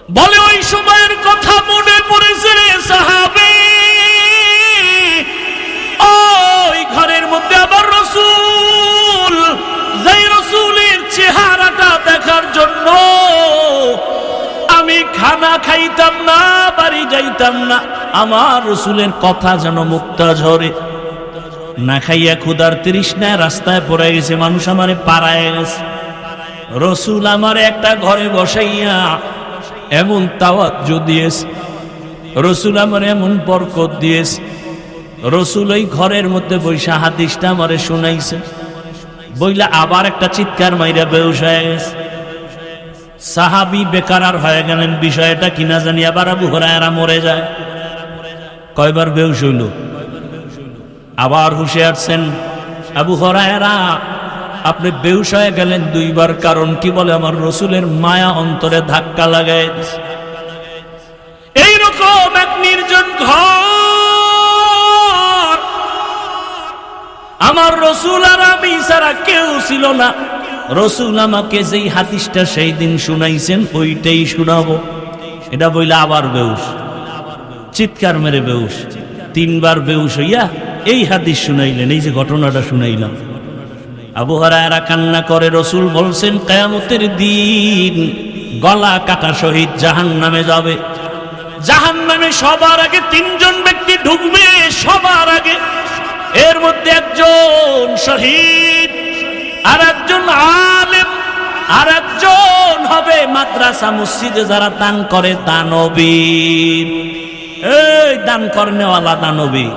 বলে ওই সময়ের কথা মনে পড়েছে রে সাহাবী, ওই ঘরের মধ্যে আবার রাসূল, যেই রাসূলের চেহারাটা দেখার জন্য আমি খানা খাইতাম না, বাড়ি যাইতাম না। আমার রাসূলের কথা যেন মুক্তা ঝরে। না খাইয়া ক্ষুধার তৃষ্ণায় রাস্তায় পড়ে গেছে, মানুষ আমারে পাড়ায় গেছে। রাসূল আমারে একটা ঘরে বসাইয়া এমন তাওয়াজ্জু দিয়েছে, রাসূল আমারে এমন বরকত দিয়েছে। রাসূল ওই ঘরের মধ্যে বৈশা হাদিসটা আমারে শুনাইছে, বইলা আবার একটা চিৎকার মাইরা বেহুশ হয়ে গেছে। সাহাবী বেকার হয়ে গেলেন, বিষয়টা কিনা জানি। আবার আবু হুরায়রা মরে যায়। কয়বার বেহুশ হইল, আবার হুশে আসছেন। আবু হুরায়রা আপনি বেহুশ হয়ে গেলেন দুইবার, কারণ কি? বলে আমার রাসূলের মায়া অন্তরে ধাক্কা লাগায়। এইরকম এক নির্জন ঘর, আমার রাসূল আর আমি ছাড়া কেউ ছিল না। রাসূল আমাকে যেই হাদিসটা সেই দিন শুনাইছেন ওইটাই শুনাবো। এটা বইলা আবার বেহুশ, চিৎকার মেরে বেহুশ। তিনবার বেহুশ হইয়া এই হাদিস শুনাইলেন, এই যে ঘটনাটা শুনাইলাম। আবু হুরায়রা কান্না করে, রাসূল বলছেন কিয়ামতের দিন গলা কাটা শহীদ জাহান্নামে যাবে। জাহান্নামে সবার আগে তিনজন ব্যক্তি ঢুকবে, সবার আগে। এর মধ্যে একজন শহীদ, আর একজন আলেম, আর একজন হবে মাদ্রাসা মসজিদে যারা দান করে দানবীর। এই দান করনেওয়ালা দানবীর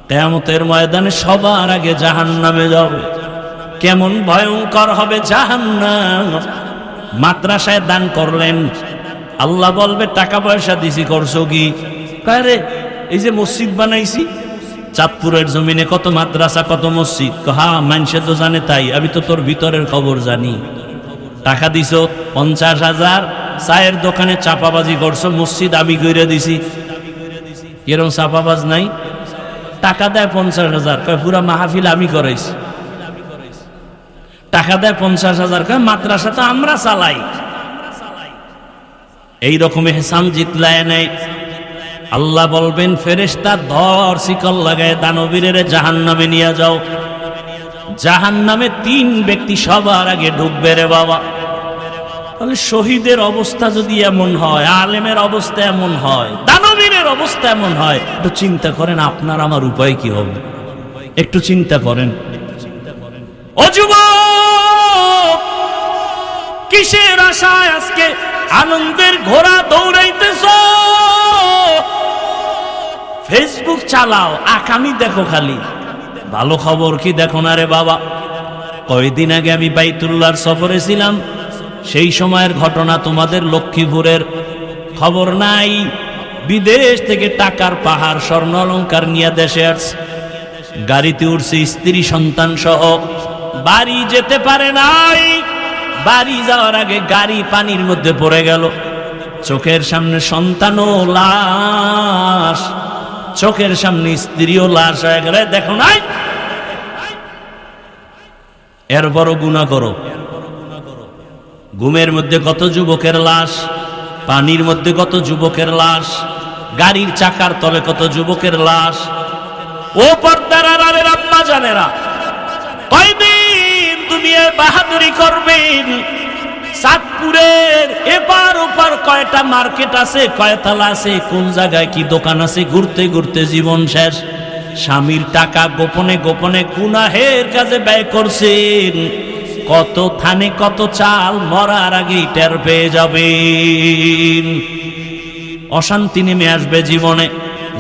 কিয়ামতের ময়দানে সবার আগে জাহান্নামে যাবে। কেমন ভয়ঙ্কর হবে জাহান্নাম! মাদ্রাসায় দান করলেন, আল্লাহ বলবে টাকা পয়সা দিছি, করছো কি? আরে এই যে মসজিদ বানাইছি, চাঁদপুরের জমিনে কত মাদ্রাসা কত মসজিদ। হ্যাঁ, মানুষে তো জানে, তাই আমি তো তোর ভিতরের খবর জানি। টাকা দিছো 50,000, চায়ের দোকানে চাপাবাজি করছো, মসজিদ আমি কইরা দিছি। এরকম চাপাবাজ নাই? টাকা দেয় 50,000, কয় পুরা মাহফিল আমি করাইছি। টাকা দেয় 50,000, কয় মাদ্রাসা তো আমরা চালাই। এইরকম এহসান জিতলায় নেই। আল্লাহ বলবেন ফেরেশতা ধর শিকল লাগায় দানবীরের জাহান্নামে নিয়ে যাও। জাহান্নামে 3 ব্যক্তি সবার আগে ঢুকবে রে বাবা। তাহলে শহীদের অবস্থা যদি এমন হয়, আলেমের অবস্থা এমন হয়, দানবীরের অবস্থা এমন হয়, একটু চিন্তা করেন আপনার আমার উপায় কি হবে। একটু চিন্তা করেন। ও যুবক, কিসের আশায় আজকে আনন্দের ঘোড়া দৌড়াইতেছ? ফেসবুক চালাও, আকামি দেখো খালি, ভালো খবর কি দেখো না রে বাবা। কয়দিন আগে আমি বাইতুল্লাহর সফরে ছিলাম, সেই সময়ের ঘটনা তোমাদের লক্ষ্মীপুরের খবর নাই। বিদেশ থেকে টাকার পাহাড় স্বর্ণ অলংকার নিয়ে দেশে আসছে, গাড়িতে উঠছে স্ত্রী সন্তান সহ, বাড়ি যেতে পারে নাই। বাড়ি যাওয়ার আগে গাড়ি পানির মধ্যে পড়ে গেল, চোখের সামনে সন্তানও লাশ, চোখের সামনে স্ত্রীও লাশ হয়ে গেলে দেখো নাই। এরপরও গুনাহ করো। ঘুমের মধ্যে কত যুবকের লাশ, পানির মধ্যে কত যুবকের লাশ, গাড়ির চাকার তলে কত যুবকের লাশ। ও পর্দার আড়ালের আম্মা জানেরা, কয়দিন দুনিয়ায় বাহাদুরি করবেন? চাঁদপুরের এপার ওপার কয়টা মার্কেট আছে, কয়তলা আছে, কোন জায়গায় কি দোকান আছে, ঘুরতে ঘুরতে জীবন শেষ। স্বামীর টাকা গোপনে গোপনে গুনাহের কাজে ব্যয় করছেন। কত থানে কত চাল, মরার আগেই টের পেয়ে যাবেন। অশান্তি নেমে আসবে জীবনে।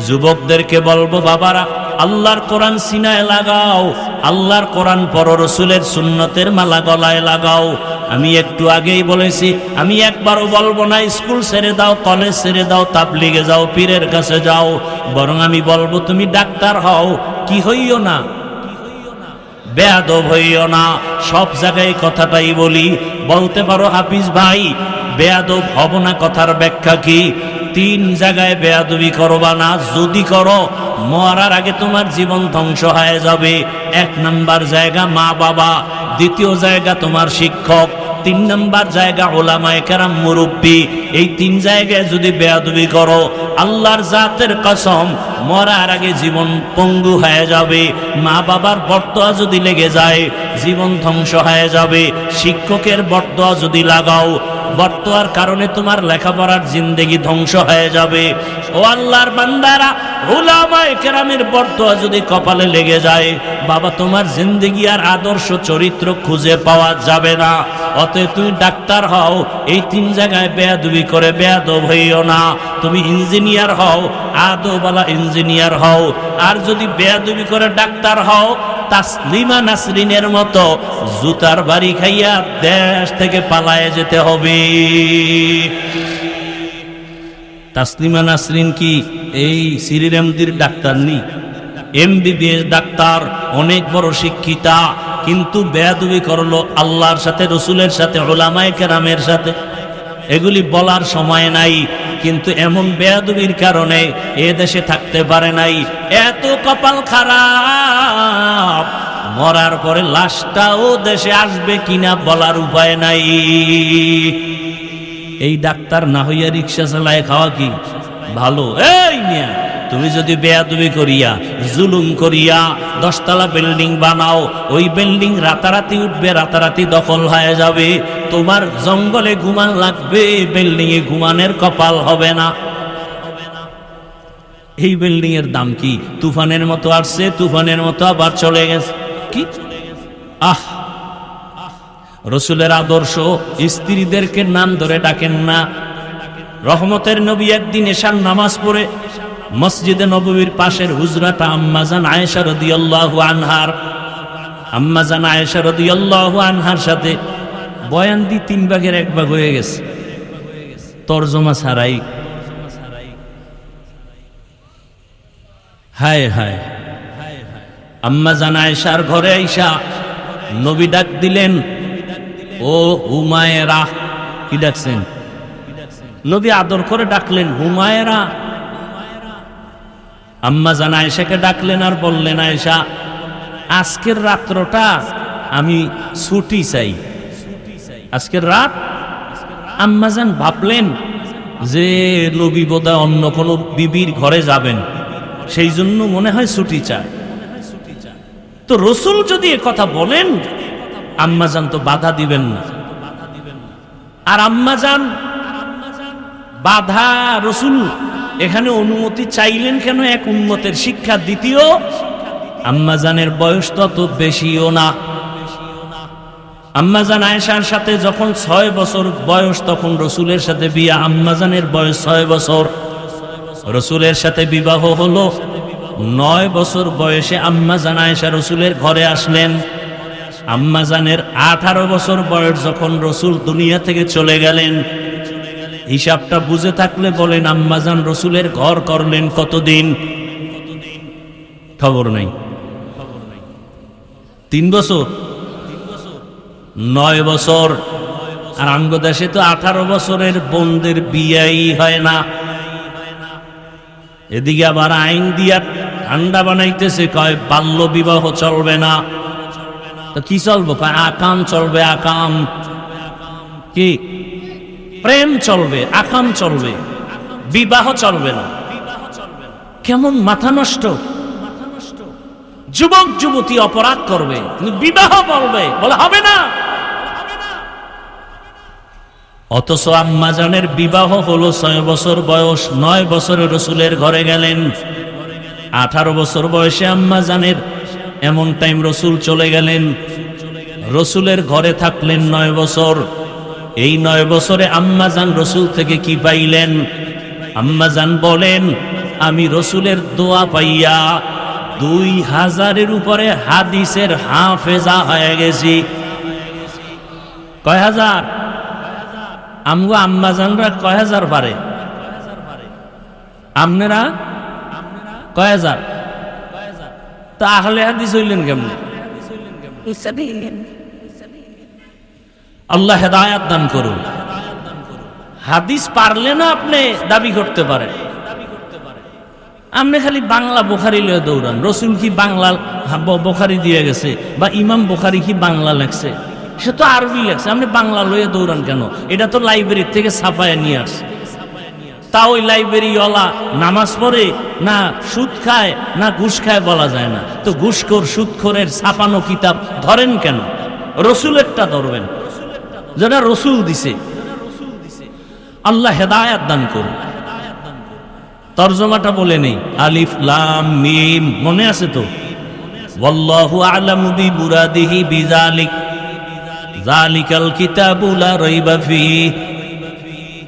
যুবকদেরকে বলবো, বাবারা আল্লাহর কোরআন সিনায় লাগাও, আল্লাহর কোরআন পড়ো, রাসূলের সুন্নতের মালা গলায় লাগাও। আমি একটু আগেই বলেছি, আমি একবারও বলবো না স্কুল ছেড়ে দাও, কলেজ ছেড়ে দাও, তাবলিগে যাও, পীরের কাছে যাও। বরং আমি বলবো তুমি ডাক্তার হও, কি হইও না, বেয়াদব হইও না। সব জায়গায় কথাটাই বলি। বলতে পারো হাফিজ ভাই বেয়াদব হব না, কথার ব্যাখ্যা কি? 3 জায়গায় বেয়াদবি করবা না, যদি করো মরার আগে তোমার জীবন ধ্বংস হয়ে যাবে। 1 নাম্বার জায়গা মা বাবা, 2য় জায়গা তোমার শিক্ষক, তিন নাম্বার জায়গা ওলামায়ে কেরাম মুরব্বী। এই তিন জায়গায় যদি বেয়াদবি করো, আল্লাহর জাতের কসম মরার আগে জীবন পঙ্গু হয়ে যাবে। মা বাবার বরদোয়া যদি লেগে যায় জীবন ধ্বংস হয়ে যাবে। শিক্ষকের বরদোয়া যদি লাগাও, বরদোয়ার কারণে তোমার লেখাপড়ার জিন্দেগি ধ্বংস হয়ে যাবে। ও আল্লাহর বান্দারা, উলামায়ে কেরামের বরদোয়া যদি কপালে লেগে যায়, বাবা তোমার জিন্দেগি আর আদর্শ চরিত্র খুঁজে পাওয়া যাবে না। অতএব তুমি ডাক্তার হও, এই তিন জায়গায় বেয়াদবি করে বেয়াদব হইও না। তুমি ইঞ্জিনিয়ার হও, আদবওয়ালা ইঞ্জিনিয়ার হও। আর যদি বেয়াদবি করে ডাক্তার হও, তাসলিমা নাসরিনের মতো জুতার বাড়ি খাইয়া দেশ থেকে পালায়ে যেতে হবে। তাসলিমা নাসরিন কি এই শ্রীরামদির ডাক্তার নি? এমবিবিএস ডাক্তার, অনেক বড় শিক্ষিতা, কিন্তু বেয়াদবি করলো আল্লাহর সাথে, রসুলের সাথে, উলামায়ে কেরামের সাথে। এগুলি বলার সময় নাই, কিন্তু এমন বেয়াদবির কারণে এ দেশে থাকতে পারে নাই। এত কপাল খারাপ, মরার পরে লাশটাও দেশে আসবে কিনা বলার উপায় নাই। এই ডাক্তার না হইয়া রিক্সা চালায় খাওয়া কি ভালো? এই মিয়া, তুমি যদি বেয়াদবি করিয়া জুলুম করিয়া 10 তলা বিল্ডিং বানাও, ওই বিল্ডিং রাতারাতি উঠবে, রাতারাতি দখল হয়ে যাবে। তোমার জঙ্গলে ঘুমান লাগবে, বিল্ডিং এ ঘুমানের কপাল হবে না। এই বিল্ডিং এর দাম কি? তুফানের মতো আসছে, তুফানের মতো আবার চলে গেছে। কি আহ, রসুলের আদর্শ, স্ত্রীদেরকে নাম ধরে ডাকেন না। রহমতের নবী একদিন এশার নামাজ পড়ে মসজিদে নববীর পাশের হুজরাটা আম্মাজান আয়েশা রাদিয়াল্লাহু আনহার সাথে বয়ান দি 3 ভাগের 1 ভাগ হয়ে গেছে, তরজমা ছাড়াই। হায় হায়, আম্মাজান আয়েশার ঘরে আইসা নবী ডাক দিলেন, ও হুমায়রা। কি ডাকছেন? নবী আদর করে ডাকলেন, হুমায়রা। আম্মাজান আয়েশাকে ডাকলেন আর বললেন, আয়েশা, আজকের রাত্রটা আমি ছুটি চাই, আজকের রাত। আম্মাজান ভাবলেন যে নবী বোধহয় অন্য কোনো বিবির ঘরে যাবেন, সেই জন্য মনে হয় ছুটি চায়। তো রসুল যদি এ কথা বলেন, আম্মাজান তো বাধা দিবেন না। আর আম্মাজান বাধা, রসুল এখানে অনুমতি চাইলেন কেন? এক উম্মতের শিক্ষা। দ্বিতীয়, আম্মাজানের বয়স তত বেশিও না। আম্মাজান আয়েশার সাথে যখন 6 বছর বয়স, তখন রসুলের সাথে বিয়া। আম্মাজানের বয়স 6 বছর, রসুলের সাথে বিবাহ হলো। 9 বছর বয়সে আম্মাজান আয়েশা রসুলের ঘরে আসলেন। আম্মাজানের 18 বছর বয়স যখন রসুল দুনিয়া থেকে চলে গেলেন। হিসাবটা বুঝে থাকলে বলেন, আম্মাজান রসুলের ঘর করলেন কতদিন? খবর নাই। 3 বছর, 9 বছর। আর আঙ্গ দেশে তো 18 বছরের বোনদের বিয়েই হয় না। এদিকে আবার আইন দিয়া ঠান্ডা বানাইতেছে, কয় বাল্য বিবাহ চলবে না। তো কি চলবে? আকাম চলবে। আকাম কি? প্রেম চলবে, আকাম চলবে, বিবাহ চলবে না। কেমন মাথা নষ্ট! যুবক যুবতী অপরাধ করবে, বিবাহ বলবে, বলে হবে না। অথচ আম্মাজানের বিবাহ হলো 6 বছর বয়স। 9 বছরে রসুলের ঘরে গেলেন। 18 বছর বয়সে আম্মাজানের এমন টাইম রসুল চলে গেলেন। রসুলের ঘরে থাকলেন 9 বছর। এই 9 বছরে আম্মাজান রসুল থেকে কি পাইলেন? আম্মাজান বলেন, আমি রসুলের দোয়া পাইয়া 2000-এর উপরে হাদিসের হাফেজা হয়ে গেছি। কয় হাজার? আমগো আম্মাজানরা কয় হাজার পারে? আপনারা কয় হাজার? তা আহলে হাদিস হইলেন কেমনে? আল্লাহ হেদায়াত দান করুন। হাদিস পারলে না আপনি দাবি করতে পারেন। আপনি খালি বাংলা বুখারি লয়ে দৌড়ান। রসুল কি বাংলা বুখারি দিয়ে গেছে, বা ইমাম বুখারি কি বাংলা লেখছে? সে তো আরবি লেখছে, আপনি বাংলা লইয়ে দৌড়ান কেন? এটা তো লাইব্রেরি থেকে ছাপায় নিয়ে আসছে। তা ওই লাইব্রেরিওয়ালা নামাজ পড়ে না সুদ খায় না ঘুষ খায় বলা যায় না। তো ঘুষখোর সুদখোরের ছাপানো কিতাব ধরেন কেন? রসুলেরটা ধরবেন, যেটা রসুল দিছে। আল্লাহ হেদায়াত দান করুন। তরজমাটা বলে নেই, আলিফ লাম মিম মনে আছে তো? ওয়াল্লাহু আ'লামু বিমুরাদিহি বিযালিক যালিকাল কিতাবু লা রাইবা ফিহি।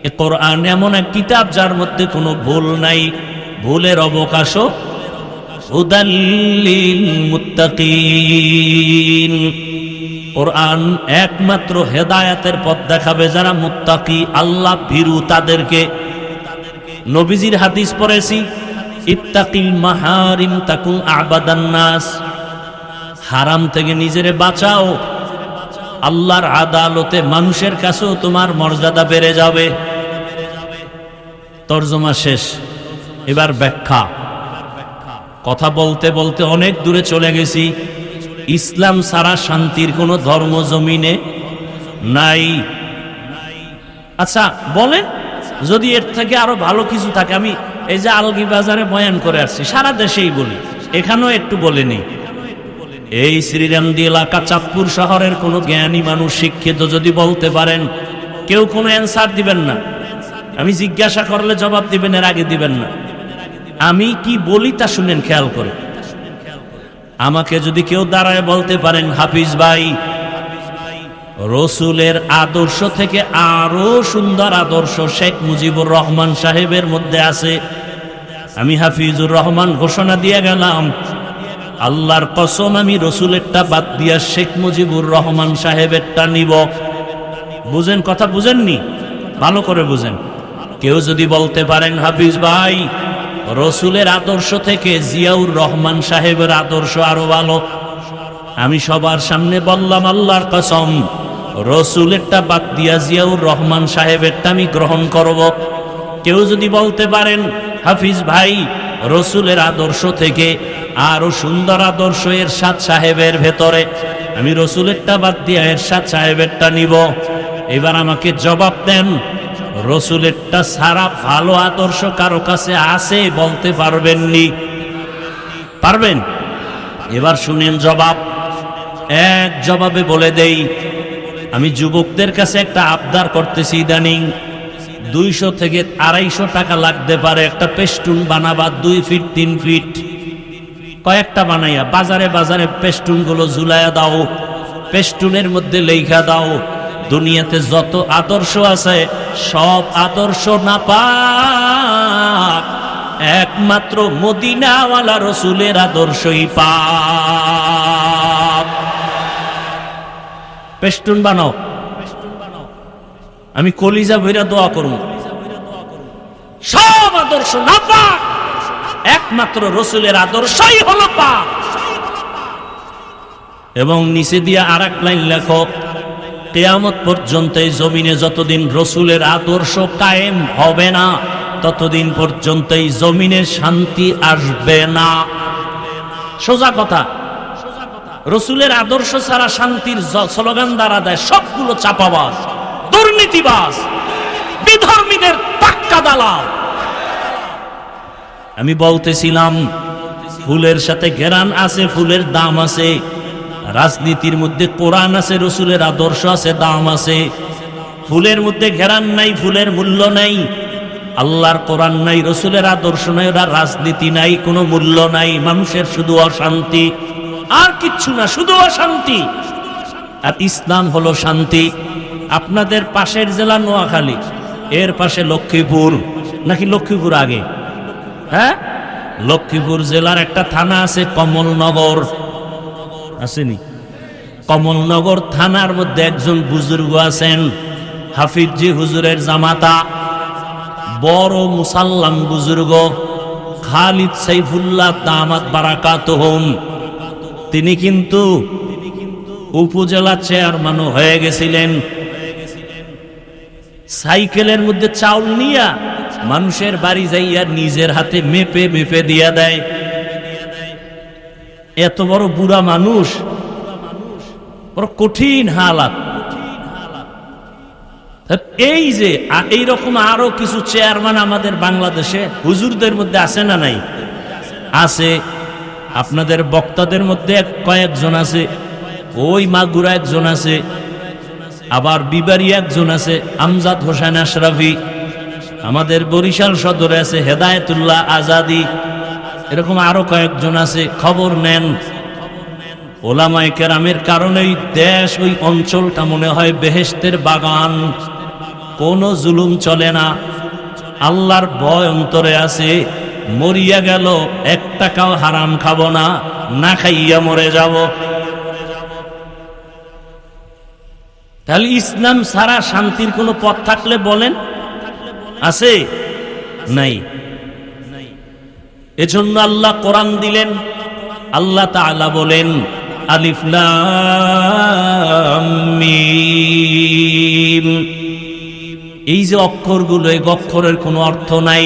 এই কোরআন এমন এক কিতাব যার মধ্যে কোনো ভুল নাই, ভুলের অবকাশও হুদাল লিল মুত্তাকিন। কোরআন একমাত্র হেদায়াতের পথ দেখাবে যারা মুত্তাকি, আল্লাহ ভীরু তাদেরকে। নবীজির হাদিস পড়েছি, ইত্তাকিল মাহারিম তাকুন আবাদান নাস। হারাম থেকে নিজেরে বাঁচাও, আল্লাহর আদালতে মানুষের কাছেও তোমার মর্যাদা বেড়ে যাবে। তরজমা শেষ, এবার ব্যাখ্যা। কথা বলতে বলতে অনেক দূরে চলে গেছি। ইসলাম ছাড়া শান্তির কোনো ধর্ম জমিনে নাই। আচ্ছা বলেন, যদি এর থেকে আরো ভালো কিছু থাকে। আমি এই যে আলগি বাজারে বয়ান করে আসছি, সারা দেশেই বলি, এখানেও একটু বলে নেই। এই শ্রীরামদী এলাকা চাঁদপুর শহরের কোনো জ্ঞানী মানুষ শিক্ষিত যদি বলতে পারেন, কেউ কোনো অ্যান্সার দিবেন না। আমি জিজ্ঞাসা করলে জবাব দিবেন, এর আগে দিবেন না। আমি কি বলি তা শুনেন খেয়াল করে। আমাকে যদি কেউ দাঁড়ায় বলতে পারেন, হাফিজ ভাই, রসুলের আদর্শ থেকে আরো সুন্দর আদর্শ শেখ মুজিবুর রহমান সাহেবের মধ্যে আছে, আমি হাফিজুর রহমান ঘোষণা দিয়ে গেলাম, আল্লাহর কসম আমি রসুলেরটা বাদ দিয়া শেখ মুজিবুর রহমান সাহেবেরটা নিব। বুঝেন কথা? বুঝেননি? ভালো করে বুঝেন। কেউ যদি বলতে পারেন, হাফিজ ভাই, রসুলের আদর্শ থেকে জিয়াউর রহমান সাহেবের আদর্শ আরো ভালো, আমি সবার সামনে বললাম, আল্লাহর কসম রসুলেরটা বাদ দিয়া জিয়াউর রহমান সাহেবেরটা আমি গ্রহণ করব। কেউ যদি বলতে পারেন, হাফিজ ভাই, রসুলের আদর্শ থেকে আরো সুন্দর আদর্শ এরশাদ সাহেবের ভেতরে, আমি রসুলেরটা বাদ দিয়া এরশাদ সাহেবেরটা নিব। এবার আমাকে জবাব দেন, রসুলেরটা সারা ভালো আদর্শ কারো কাছে আছে বলতে পারবেননি? পারবেন? এবার শুনেন জবাব। এক জবাবে বলে দেই, আমি যুবকদের কাছে একটা আবদার করতেছি ইদানিং, 200 থেকে 250 টাকা লাগতে পারে একটা পেস্টুন বানাবা, 2 ফিট 3 ফিট কয়েকটা বানাইয়া বাজারে বাজারে পেস্টুন গুলো ঝুলাইয়া দাও। পেস্টুনের মধ্যে লেখা দাও, দুনিয়াতে যত আদর্শ আছে সব আদর্শ নাপাক, একমাত্র মদিনাওয়ালা রসুলের আদর্শই পাক। পেস্টুন বানাও, আমি কলিজা ভইরা দোয়া করব, সব আদর্শ নাপাক, একমাত্র রসুলের আদর্শই হলো পাক। এবং নিচে দিয়ে আরেক লাইন লেখো, কিয়ামত পর্যন্ত এই জমিনে যতদিন রসুলের আদর্শ কায়েম হবে না, ততদিন পর্যন্ত এই জমিনে শান্তি আসবে না। সোজা কথা। রসুলের আদর্শ ছাড়া শান্তির স্লোগান দ্বারা দেয় সবগুলো চাপাবাজ, দুর্নীতিবাজ, বিধর্মীদের পাক্কা দালাল। আমি বলতেছিলাম, ফুলের সাথে ঘেরান আছে, ফুলের দাম আছে। রাজনীতির মধ্যে কোরআন আছে, রসুলের আদর্শ আছে, দাম আছে। ফুলের মধ্যে ঘেরান নাই, ফুলের মূল্য নাই। আল্লাহর কোরআন নাই, রসুলের আদর্শ নাই, ওরা রাজনীতি নাই, কোনো মূল্য নাই। মানুষের শুধু অশান্তি, আর কিচ্ছু না, শুধু অশান্তি। আর ইসলাম হলো শান্তি। আপনাদের পাশের জেলা নোয়াখালী, এর পাশে লক্ষ্মীপুর, নাকি লক্ষ্মীপুর আগে? হ্যাঁ, লক্ষ্মীপুর জেলার একটা থানা আছে কমলনগর, আসেনি? কমলনগর থানার মধ্যে একজন বুজুর্গ আছেন, হাফিজি হুজুরের জামাতা, বড় মুসাল্লাম বুজুর্গ, খালিদ সাইফুল্লাহ দামাত বারাকাতুহুম। তিনি কিন্তু উপজেলা চেয়ারম্যানও হয়ে গেছিলেন। সাইকেলের মধ্যে চাউল নিয়া মানুষের বাড়ি যাইয়া নিজের হাতে মেপে মেপে দিয়া দেয়। এত বড় বুড়া মানুষ বড় কঠিন হালাত। এই যে এইরকম আরো কিছু চেয়ারম্যান আমাদের বাংলাদেশে হুজুরদের মধ্যে আছে না নাই? আছে। আপনাদের বক্তাদের মধ্যে কয়েকজন আছে, ওই মাগুরা একজন আছে, আবার বিবাড়ি একজন আছে আমজাদ হোসেন আশরাফি, আমাদের বরিশাল সদরে আছে হেদায়েতুল্লাহ আজাদি, এরকম আরো কয়েকজন আছে। খবর নেন, ওলামায়ে কেরামের কারণেই দেশ, ওই অঞ্চলটা মনে হয় বেহেশতের বাগান। কোনো জুলুম চলে না, আল্লাহর ভয় অন্তরে আছে। মরিয়া গেল, 1 টাকাও হারাম খাবো না, না খাইয়া মরে যাব। তাহলে ইসলাম ছাড়া শান্তির কোনো পথ থাকলে বলেন আছে? নাই। এজন্য আল্লাহ কোরআন দিলেন। আল্লাহ তাআলা বলেন আলিফ লাম মিম। এই যে অক্ষরগুলো, এই অক্ষরের কোনো অর্থ নাই।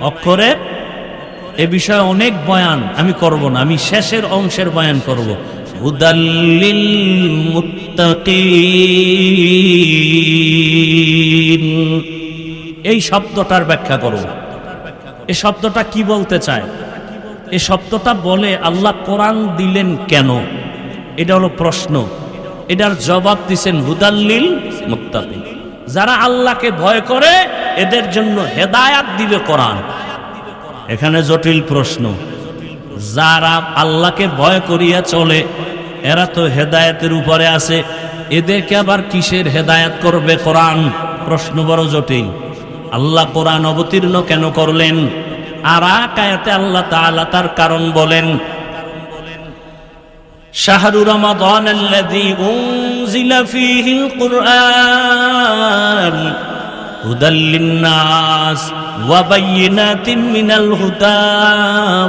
অক্ষরের এ বিষয়ে অনেক বয়ান আমি করব না, আমি শেষের অংশের বয়ান করব। হুদাল্লিল মুত্তাকিন, এই শব্দটার ব্যাখ্যা করব। এই শব্দটা কি বলতে চায়? এই শব্দটা বলে আল্লাহ কোরআন দিলেন কেন, এটা হলো প্রশ্ন। এটার জবাব দিছেন হুদাল্লিল মুত্তাকিন, যারা আল্লাহকে ভয় করে এদের জন্য হেদায়াত দিবে কোরআন। এখানে জটিল প্রশ্ন। যারা আল্লাহকে ভয় করিয়া চলে এরা তো হেদায়েতের উপরে আছে, এদেরকে আবার কিসের হেদায়েত করবে কোরআন? প্রশ্ন বড় জটিল। আল্লাহ কোরআন অবতীর্ণ কেন করলেন? আর আয়াতে আল্লাহ তাআলা তার কারণ বলেন, শাহরু রমাদান আল্লাযী উনজিলা ফীহিল কুরআন হুদাল লিন্নাস ওয়া বায়িনাতিন মিনাল হুদা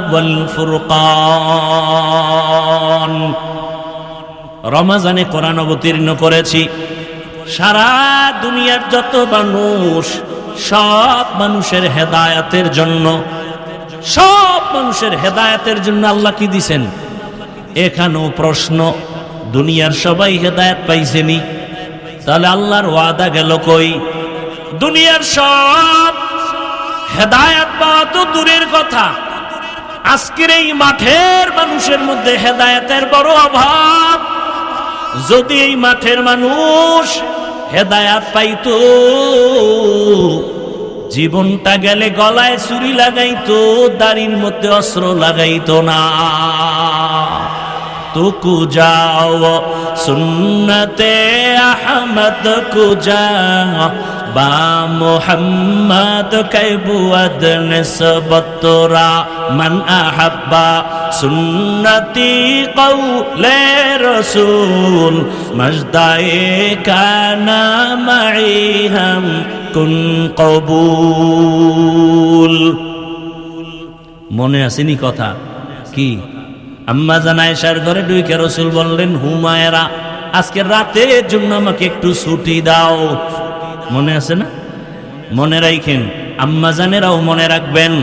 ওয়াল ফুরকান। রমজানে কোরআন অবতীর্ণ করেছি, সারা দুনিয়ার যত মানুষ, সব মানুষের হেদায়েতের জন্য, সব মানুষের হেদায়েতের জন্য আল্লাহ কি দিছেন? এখানেও প্রশ্ন, দুনিয়ার সবাই হেদায়েত পাইছেনি, তাহলে আল্লাহর ওয়াদা গেল কই? দুনিয়ার সব হেদায়েত পাওয়া তো দূরের কথা, আজকের এই মাঠের মানুষের মধ্যে হেদায়েতের বড় অভাব। যদি এই মাঠের মানুষ হেদায়েত পাইতো, জীবনটা গেলে গলায় ছুরি লাগাইতো, দাড়ির মধ্যে অস্ত্র লাগাইতো না। তুকু যাও সুন্নতে আহমদ কুজা বা মুহাম্মদ কাইবুয়াদ নিসবতরা মান আহাব্বা সুন্নতি কওলে রাসূল মজদায়ে কানা মাই হাম কুন কবুল। মনে আসেনি কথা কি? আম্মা জান আয়েশার ঘরে ঢুকে রাসূল বললেন, হুমায়রা আজকে রাতের জন্য আমাকে একটু ছুটি দাও। মনে আছে না? মনে রাখেন, আম্মা জানেরাও মনে রাখবেন।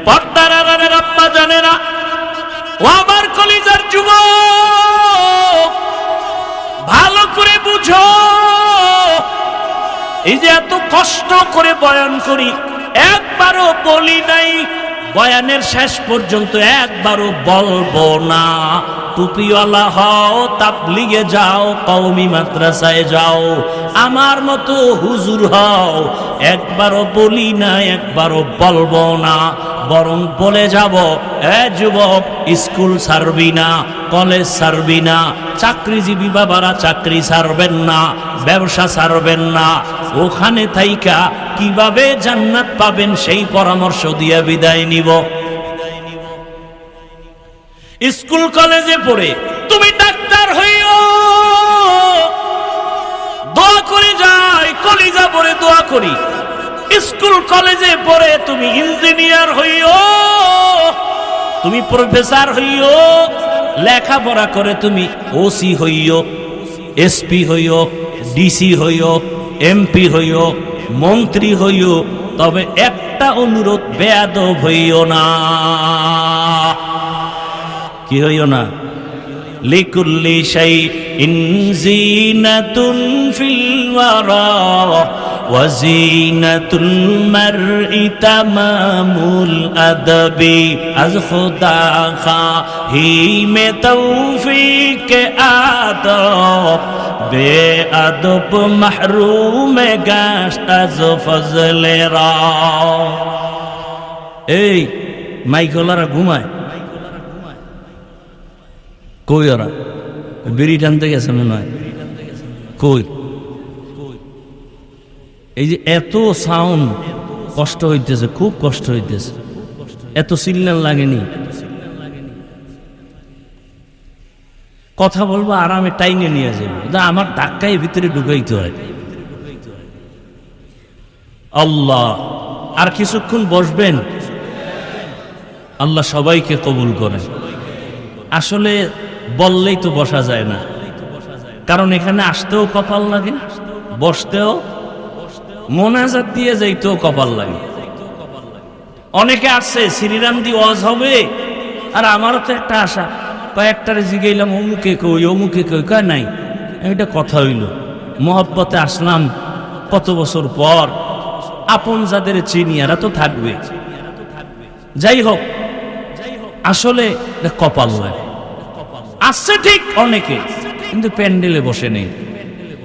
পর্দার আড়ালের আম্মা জানেরা, ও আমার কলিজার যুবক, ভালো করে বুঝো, এই যে এত কষ্ট করে বয়ান করি, একবারও বলি নাই বয়ানের শেষ পর্যন্ত একবারও বলবো না টুপিওয়ালা হও, তাবলিগে যাও, কওমি মাদ্রাসায় যাও, আমার মতো হুজুর হও, একবারও বলি না, একবারও বলবো না। বরং বলে যাব, এ যুবক, স্কুল ছাড়বি না, কলেজ ছাড়বি না, চাকরিজীবী বাবারা চাকরি ছাড়বেন না, ব্যবসা ছাড়বেন না, ওখানে থাইকা কিভাবে জান্নাত পাবেন সেই পরামর্শ দিয়ে বিদায় নিব। স্কুল কলেজে পড়ে তুমি ডাক্তার হইও, দোয়া করে যাই, কলিজা পড়ে দোয়া করি। স্কুল কলেজে পড়ে তুমি ইঞ্জিনিয়ার হইও, তুমি প্রফেসর হইও, লেখাপড়া করে তুমি ওসি হইও, এসপি হইও, ডিসি হইও, এমপি হইও, মন্ত্রী হইও, তবে একটা অনুরোধ, বেয়াদব হইও না। কি হইও না? লিকুল্লি শাইইন যিনাতুন ফিল ওয়ারা ওয়া যিনাতুল মারই তামামুল আদবি আজ খুদা খাহি মে তৌফিক আদব বেআদব মাহরুম গাশত আজ ফজলে রা। এই মাইকলারা ঘুমায় কই? ওরা বিড়ি টানতে গেছে মনে হয়। কই এই যে এত সাউন্ড, কষ্ট হইতেছে, খুব কষ্ট হইতেছে। এত সিগন্যাল লাগেনি, কথা বলবো আরামে টাইনে নিয়ে যাবো, আমার ধাক্কায় ভিতরে ঢুকাইতে হয়। আল্লাহ, আর কিছুক্ষণ বসবেন, আল্লাহ সবাইকে কবুল করেন। আসলে বললেই তো বসা যায় না, কারণ এখানে আসতেও কপাল লাগে, বসতেও, মোনাজাত দিয়ে যাইতেও কপাল লাগে। অনেকে আসছে শ্রীরাম দি ওয়াজ হবে, আর আমারও তো একটা আশা, কয়েকটারে জিগাইলাম অমুকে কই অমুকে কই, কয় নাই। এটা কথা হইল, মহব্বতে আসলাম কত বছর পর, আপন যাদের চিনি এরা তো থাকবে। যাই হোক, আসলে কপাল লাগে। আসছে ঠিক অনেকে, কিন্তু প্যান্ডেলে বসে নেই,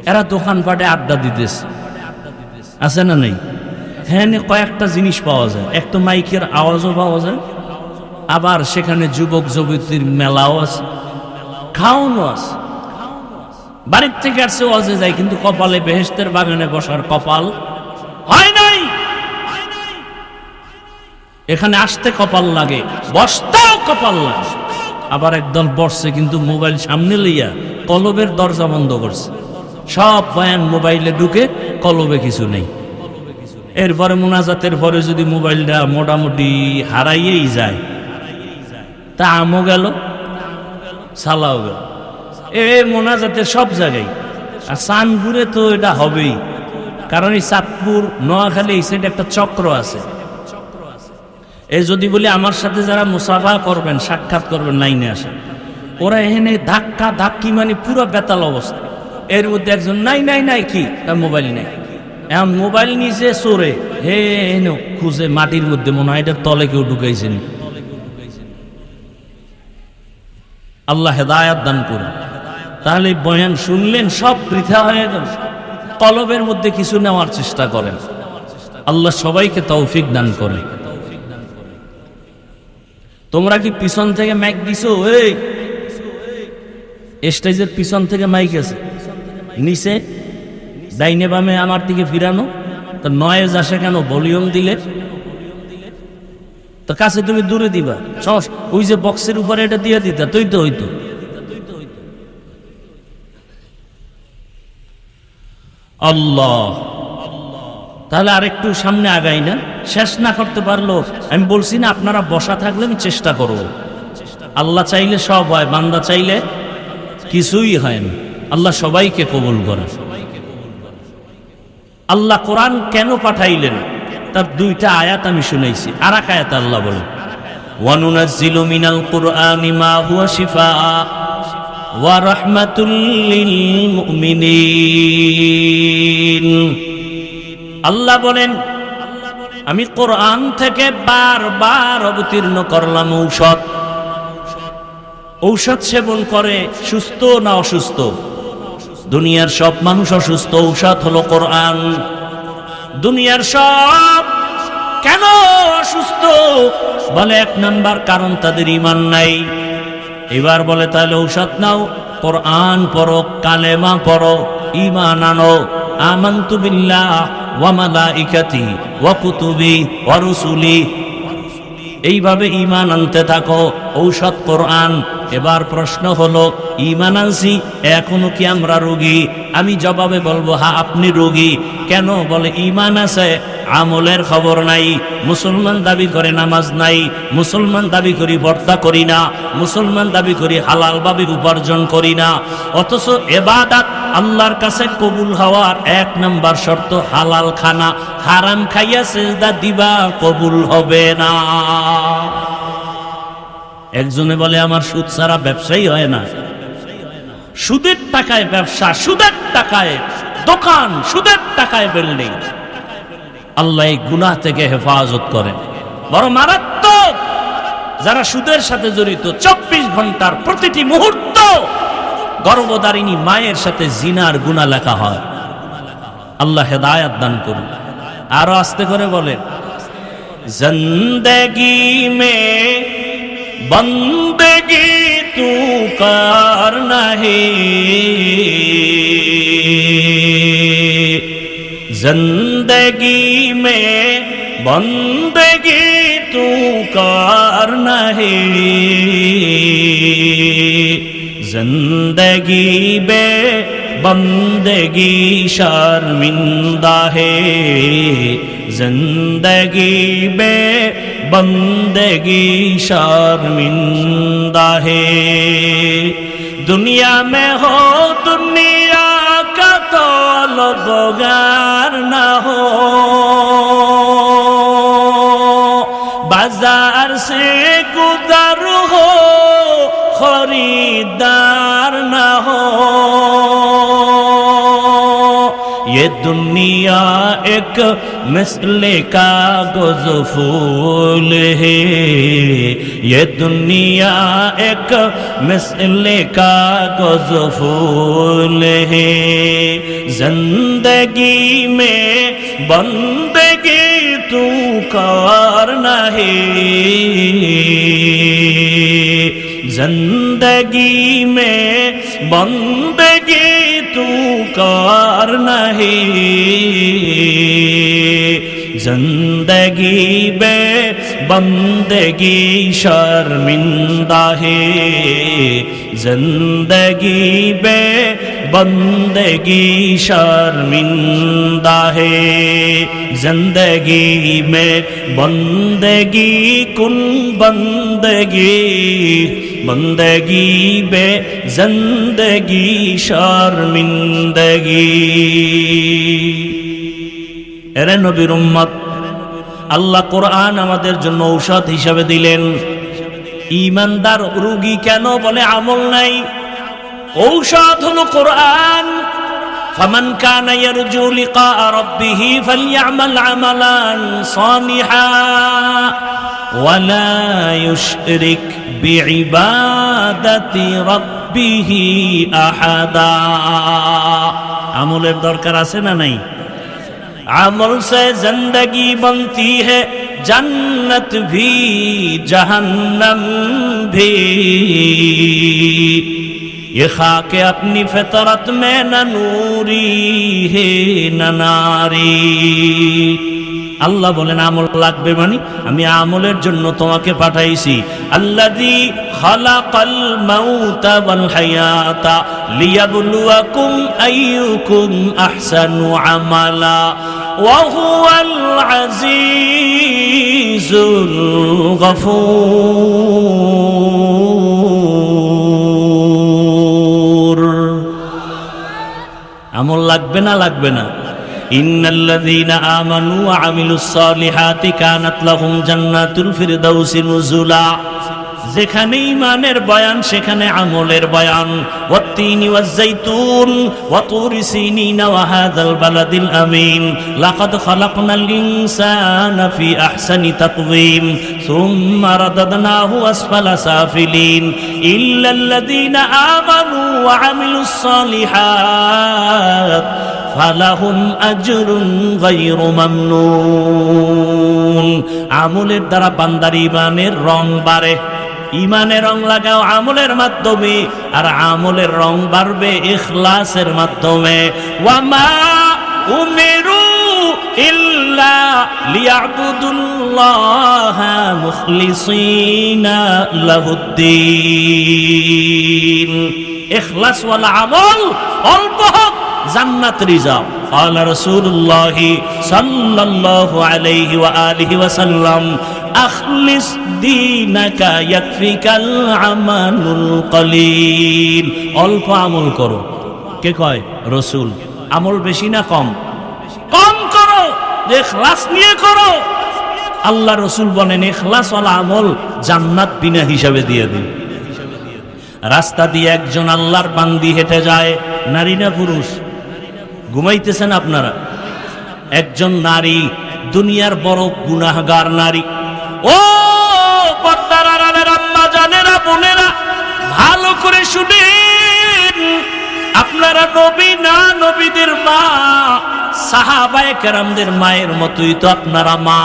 এরা দোকানপাটে আড্ডা দিতেছে, আছে না নেই? হ্যাঁ, কয়েকটা জিনিস পাওয়া যায়, এক তো মাইকের আওয়াজও পাওয়া যায়, আবার সেখানে যুবক যুবতীর মেলাও আছে, খাওয়ানো আছে। বাড়ির থেকে আসছে ওয়াজে যায়, কিন্তু কপালে বেহেশতের বাগানে বসার কপাল হয় নাই। এখানে আসতে কপাল লাগে, বসতেও কপাল লাগে। আবার একদল বসছে কিন্তু মোবাইল সামনে লইয়া কলবের দরজা বন্ধ করছে, সব বয়ান মোবাইলে ঢুকে, কলবে কিছু নেই। এরপরে মোনাজাতের পরে যদি মোবাইলটা মোটামুটি হারাইয়েই যায়, তা আমও গেল, সালাও গেল। এ মোনাজাতের সব জায়গায়, আর চাঁদপুরে তো এটা হবেই, কারণ এই চাঁদপুর নোয়াখালী এই সাইডে একটা চক্র আছে। এই যদি বলি আমার সাথে যারা মুসাফা করবেন, সাক্ষাৎ করবেন, লাইনে আসেন, ওরা এখানে ধাক্কা ধাক্কি, মানে পুরো বেতাল অবস্থা। এর মধ্যে একজন নাই নাই নাই কি, মোবাইল নেই, এখন মোবাইল নিচে চোরে, হে খুঁজে মাটির মধ্যে, মনে হয় এটার তলে কেউ ঢুকাইছেন। আল্লাহ হেদায়াত দান করুন। তাহলে বয়ান শুনলেন, সব বৃথা হয়ে গেল। কলবের মধ্যে কিছু নেওয়ার চেষ্টা করেন, আল্লাহ সবাইকে তৌফিক দান করেন। তোমরা কি পিছন থেকে মাইক দিছো? এই স্টেজের পিছন থেকে মাইক আছে, নিচে ডাইনে বামে আমার দিকে ফিরানো, তো নয়েজ আসে কেন? ভলিউম দিলে তো কাছে তুমি দূরে দিবা, ওই যে বক্সের উপরে এটা দিয়ে দিতা, তুই তো হইতো। আল্লাহ, তাহলে আরেকটু সামনে আগাই না? শেষ না করতে পারলো, আমি বলছি না আপনারা বসা থাকলে আমি চেষ্টা করব। আল্লাহ চাইলে সব হয়, বান্দা চাইলে কিছুই হয় না। আল্লাহ সবাইকে কবুল করে। আল্লাহ কোরআন কেন পাঠাইলেন তার দুইটা আয়াত আমি শুনাইছি। আর এক আয়াত আল্লাহ বলেন, ওয়ানুনাজ্জিলু মিনাল কুরআনি মা হুয়া শিফাআ ওয়া রাহমাতুল লিল মুমিনিন। আল্লাহ বলেন, আমি কোরআন থেকে বারবার অবতীর্ণ করলাম ঔষধ। ঔষধ সেবন করে সুস্থ না অসুস্থ? দুনিয়ার সব মানুষ অসুস্থ, ঔষধ হলো কোরআন। দুনিয়ার সব কেন অসুস্থ? বলে এক নাম্বার কারণ তাদের ঈমান নাই। এবার বলে তাহলে ঔষধ নাও, কোরআন পড়ো, কালেমা পড়ো, ঈমান আনো। আমানতু বিল্লাহ ওয়া মালাইকাতি ওয়া কুতুবি ওয়া রুসুলি, এইভাবে ঈমান আনতে থাকো। ঔষধ কোরআন। এবার প্রশ্ন হলো, ঈমান আনছি, এখনো কি আমরা রোগী? আমি জবাবে বলবো, হ্যাঁ আপনি রোগী। কেন? বলে ঈমান আছে, আমলের খবর নাই। মুসলমান দাবি করে নামাজ নাই, মুসলমান দাবি করি পর্দা করি না, মুসলমান দাবি করি হালাল ভাবে উপার্জন করি না। অথচ ইবাদত আল্লাহর কাছে কবুল হওয়ার এক নাম্বার শর্ত হালাল খানা। হারাম খাইয়া সিজদা দিবা, কবুল হবে না। একজনে বলে আমার সুদ ছাড়া ব্যবসাই হয় না, সুদের টাকায় ব্যবসা, সুদের টাকায় দোকান, সুদের টাকায় বিল্ডিং। আল্লাহ এই গুনাহ থেকে হেফাজত করেন। বড় মারাত্মক যারা সুদের সাথে জড়িত, 24 ঘন্টার প্রতিটি মুহূর্ত গর্ভধারিণী মায়ের সাথে জিনার গুনাহ লেখা হয়। আল্লাহ হেদায়েত দান করুন। আরো আস্তে করে বলেন, জিন্দেগি মে বন্দেগি তু করনা হে, जिंदगी में बंदगी तू करना है, जिंदगी बे बंदगी शर्मिंदा है, जिंदगी बे बंदगी शर्मिंदा है। दुनिया में हो दुनिया का तलबगार ना हो, बाजार से गुजर हो खरीदार ना हो। ये दुनिया एक मिसले कागज फूल है, ये दुनिया एक मिसले कागज फूल है, जिंदगी में बंदगी तू करना है, जिंदगी में बंदगी तू करना है, जिंदगी बे बंदगी शर्मिंदा है, जिंदगी बे बंदगी शर्मिंदा है, जिंदगी में बंदगी कुन बंदगी, बंदगी बे जिंदगी शर्मिंदगी। এরে নবীর উম্মত, আল্লাহ কোরআন আমাদের জন্য ঔষধ হিসেবে দিলেন। ঈমানদার রোগী কেন বলে আমল নাই? ঔষধ হলো কোরআন। ফামান কানা ইয়ারজু লিকা রাব্বিহি ফালইআমাল আমালান সালিহা ওয়ালা ইউশরিক বিইবাদাতি রাব্বিহি আহাদা। আমলের দরকার আছে না নাই? अमल से जिंदगी बनती है, जन्नत भी जहन्नम भी। ये खाके अपनी फितरत में न नूरी है न नारी। আল্লাহ বলেন আমল লাগবে মানে আমি আমলের জন্য তোমাকে পাঠাইছি। আল্লাযী খালাকাল মাউতা ওয়াল হায়াতা লিয়াবলুয়াকুম আইয়ুকুম আহসানু আমালা ওয়া হুয়াল আজিজুল গফুর। আমল লাগবে না? লাগবে না? ইন্নাল্লাযীনা আমানু ওয়া আমিলুস সালিহাতি কানাত লাহুম জান্নাতুল ফিরদাউসি নুজুলা। যেখানে ঈমানের বয়ান সেখানে আমলের বয়ান। ওয়াত্তিনি ওয়াজ-যাইতুন ওয়া তুরি সিনিনা ওয়া হাযাল বালাদিল আমিন লাকাদ খালাকনাল ইনসানা ফি আহসানি তাকওয়িম সুম্মা রাদাদনাহু আসফালা সাফিলিন ইল্লাল্লাযীনা আমানু ওয়া আমিলুস সালিহাত ফালাহুম আজরুন গায়রু মামনুন। আমলের দ্বারা বান্দার ঈমানের রং বাড়ে। ঈমানের রং লাগাও আমলের মাধ্যমে, আর আমলের রং বাড়বে ইখলাসের মাধ্যমে। ওয়ামা উমিরু ইল্লা লিয়াবুদুল্লাহা মুখলিসিনা লাহুদ্দিন। ইখলাস ওয়ালা আমল অল্প হোক, জান্নাত রিজার্ভ। قال رسول الله صلى الله عليه وآله وسلم أخلص دينك يكفيك العمل القليل। অল্প আমল করো। কে কয়? রসুল। আমল বেশি না কম? কম করো, ইখলাস নিয়ে করো। আল্লাহ রসুল বলেন ইখলাস ওয়ালা আমল জান্নাত বিনা হিসাবে দিয়ে দিন। রাস্তা দিয়ে একজন আল্লাহর বান্দি হেঁটে যায়, নারী না পুরুষ? ঘুমাইতেছেন আপনারা? একজন নারী, দুনিয়ার বড় গুনাহগার নারী। ও পর্দার আড়ালের আম্মা জানেরা, বোনেরা, ভালো করে শুনেন। আপনারা নবী না, নবীদের মা, সাহাবায়ে কেরামদের মায়ের মতোই তো আপনারা মা,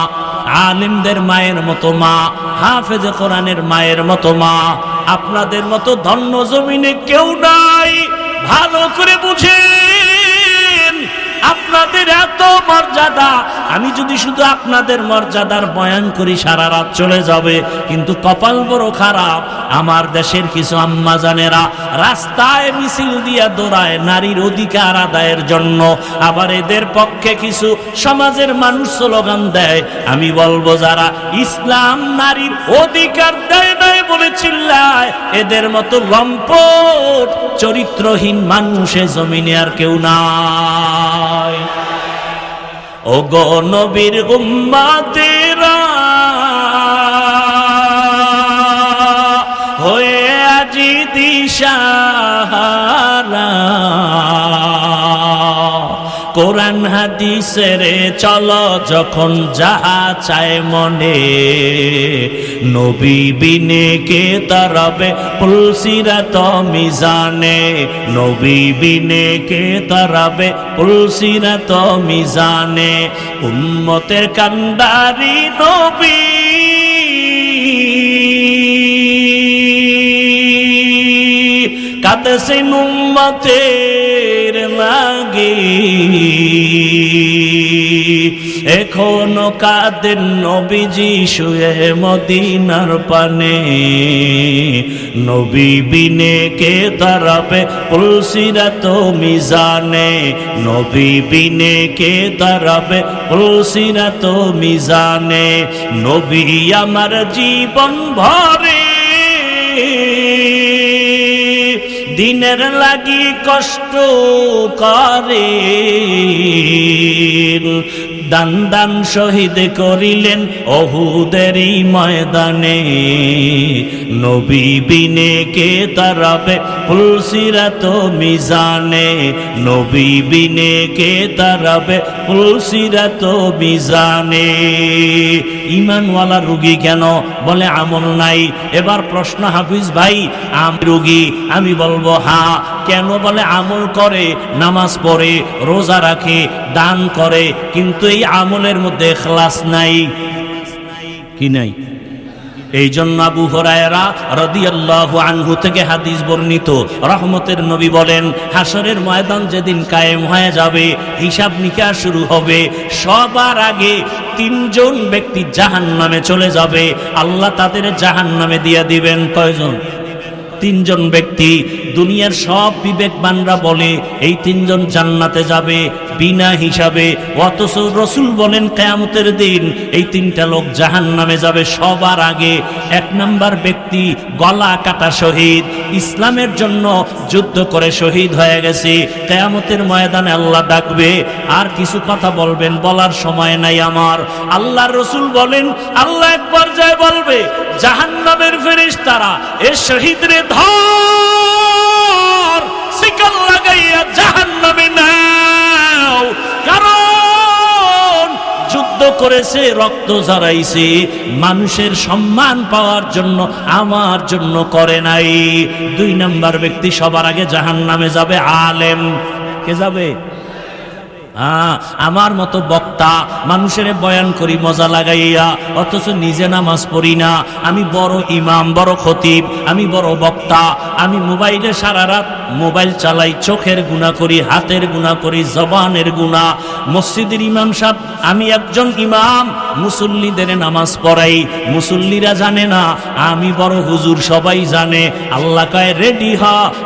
আলেমদের মায়ের মতো মা, হাফেজে কোরআনের মায়ের মতো মা। আপনাদের মতো ধন্য জমিনে কেউ নাই। ভালো করে বুঝেন, আপনাদের এত মর্যাদা। আমি যদি শুধু আপনাদের মর্যাদার বয়ান করি সারা রাত চলে যাবে, কিন্তু কপাল বড় খারাপ। আমার দেশের কিছু আম্মা জানেরা রাস্তায় মিছিল দিয়া দৌড়ায় নারীর অধিকার আদায়ের জন্য, আবার এদের পক্ষে কিছু সমাজের মানুষ স্লোগান দেয়। আমি বলবো, যারা ইসলাম নারীর অধিকার দেয় নাই বলে চিল্লায়, এদের মতো লম্পট চরিত্রহীন মানুষে জমিনে আর কেউ নাই। ও গো নবীর উম্মতেরা, হয়ে আজি দিশাহারা, কোরআন হাদিসের চলো যখন যাহা চায় মনে, নবী বিনে কে তারাবে পুলসিরাত মিজানে, নবী বিনে কে তারাবে পুলসিরাত মিজানে। উম্মতের কান্দারি নবী, কাঁদেছেন উম্মতের লাগি, এখনো কাঁদেন নবীজি শুয়ে মদিনার পানে, নবী বিনে কে তারাবে পুলসিরাত মিজানে, নবী বিনে কে তারাবে পুলসিরাত মিজানে। নবী আমার জীবন ভরে দিনের লাগি কষ্ট করে, দান দান শহীদ করিলেন অহুদেরই ময়দানে, নবী বিনে কে তারাবে পুলসিরাত মিজানে, নবী বিনে কে তারাবে পুলসিরাত মিজানে। ইমানওয়ালা রুগী কেন? বলে আমল নাই। এবার প্রশ্ন, হাফিজ ভাই আমি রুগী, আমি বলবো হ্যাঁ। কেন? বলে আমল করে, নামাজ পড়ে, রোজা রাখে, দান করে, কিন্তু এই আমলের মধ্যে ইখলাস নাই। কি নাই? এই জন্য আবু হুরায়রা রাদিয়াল্লাহু আনহু থেকে হাদিস বর্ণিত, রহমতের নবী বলেন, হাসরের ময়দান যেদিন কায়েম হয়ে যাবে, হিসাব নিকাশ শুরু হবে, সবার আগে তিনজন ব্যক্তি জাহান্নামে চলে যাবে। আল্লাহ তাদের জাহান্নামে দিয়ে দিবেন। কয়জন? তিনজন ব্যক্তি। দুনিয়ার সব বিবেকবানরা বলে এই তিনজন জান্নাতে যাবে বিনা হিসাবে, অথচ রসুল বলেন কিয়ামতের দিন এই তিনটা লোক জাহান্নামে যাবে সবার আগে। এক নাম্বার ব্যক্তি গলা কাটা শহীদ, ইসলামের জন্য যুদ্ধ করে শহীদ হয়ে গেছে। কিয়ামতের ময়দানে আল্লাহ ডাকবে, আর কিছু কথা বলবেন, বলার সময় নাই আমার। আল্লাহর রসুল বলেন, আল্লাহ এক পর্যায়ে বলবে, জাহান্নামের ফেরেশতারা এ শহীদরে ধর, শিকল লাগাইয়া জাহান্নামে নাও, কারণ যুদ্ধ করেছে, রক্ত ঝরাইছে, মানুষের সম্মান পাওয়ার জন্য, আমার জন্য করে নাই। দুই নাম্বার ব্যক্তি সবার আগে জাহান্নামে যাবে আলেম। কে যাবে? আমার মতো বক্তা, মানুষের বয়ান করি মজা লাগাইয়া, অথচ নিজে নামাজ পড়ি না। আমি বড় ইমাম, বড় খতিব, আমি বড় বক্তা, আমি মোবাইলে সারা রাত মোবাইল চালাই, চোখের গুনাহ করি, হাতের গুনাহ করি, জবানের গুনাহ। মসজিদের ইমাম সাহেব, আমি একজন ইমাম, মুসল্লিদের নামাজ পড়াই, মুসল্লিরা জানে না আমি বড় হুজুর, সবাই জানে। আল্লাহ কয় রেডি হ,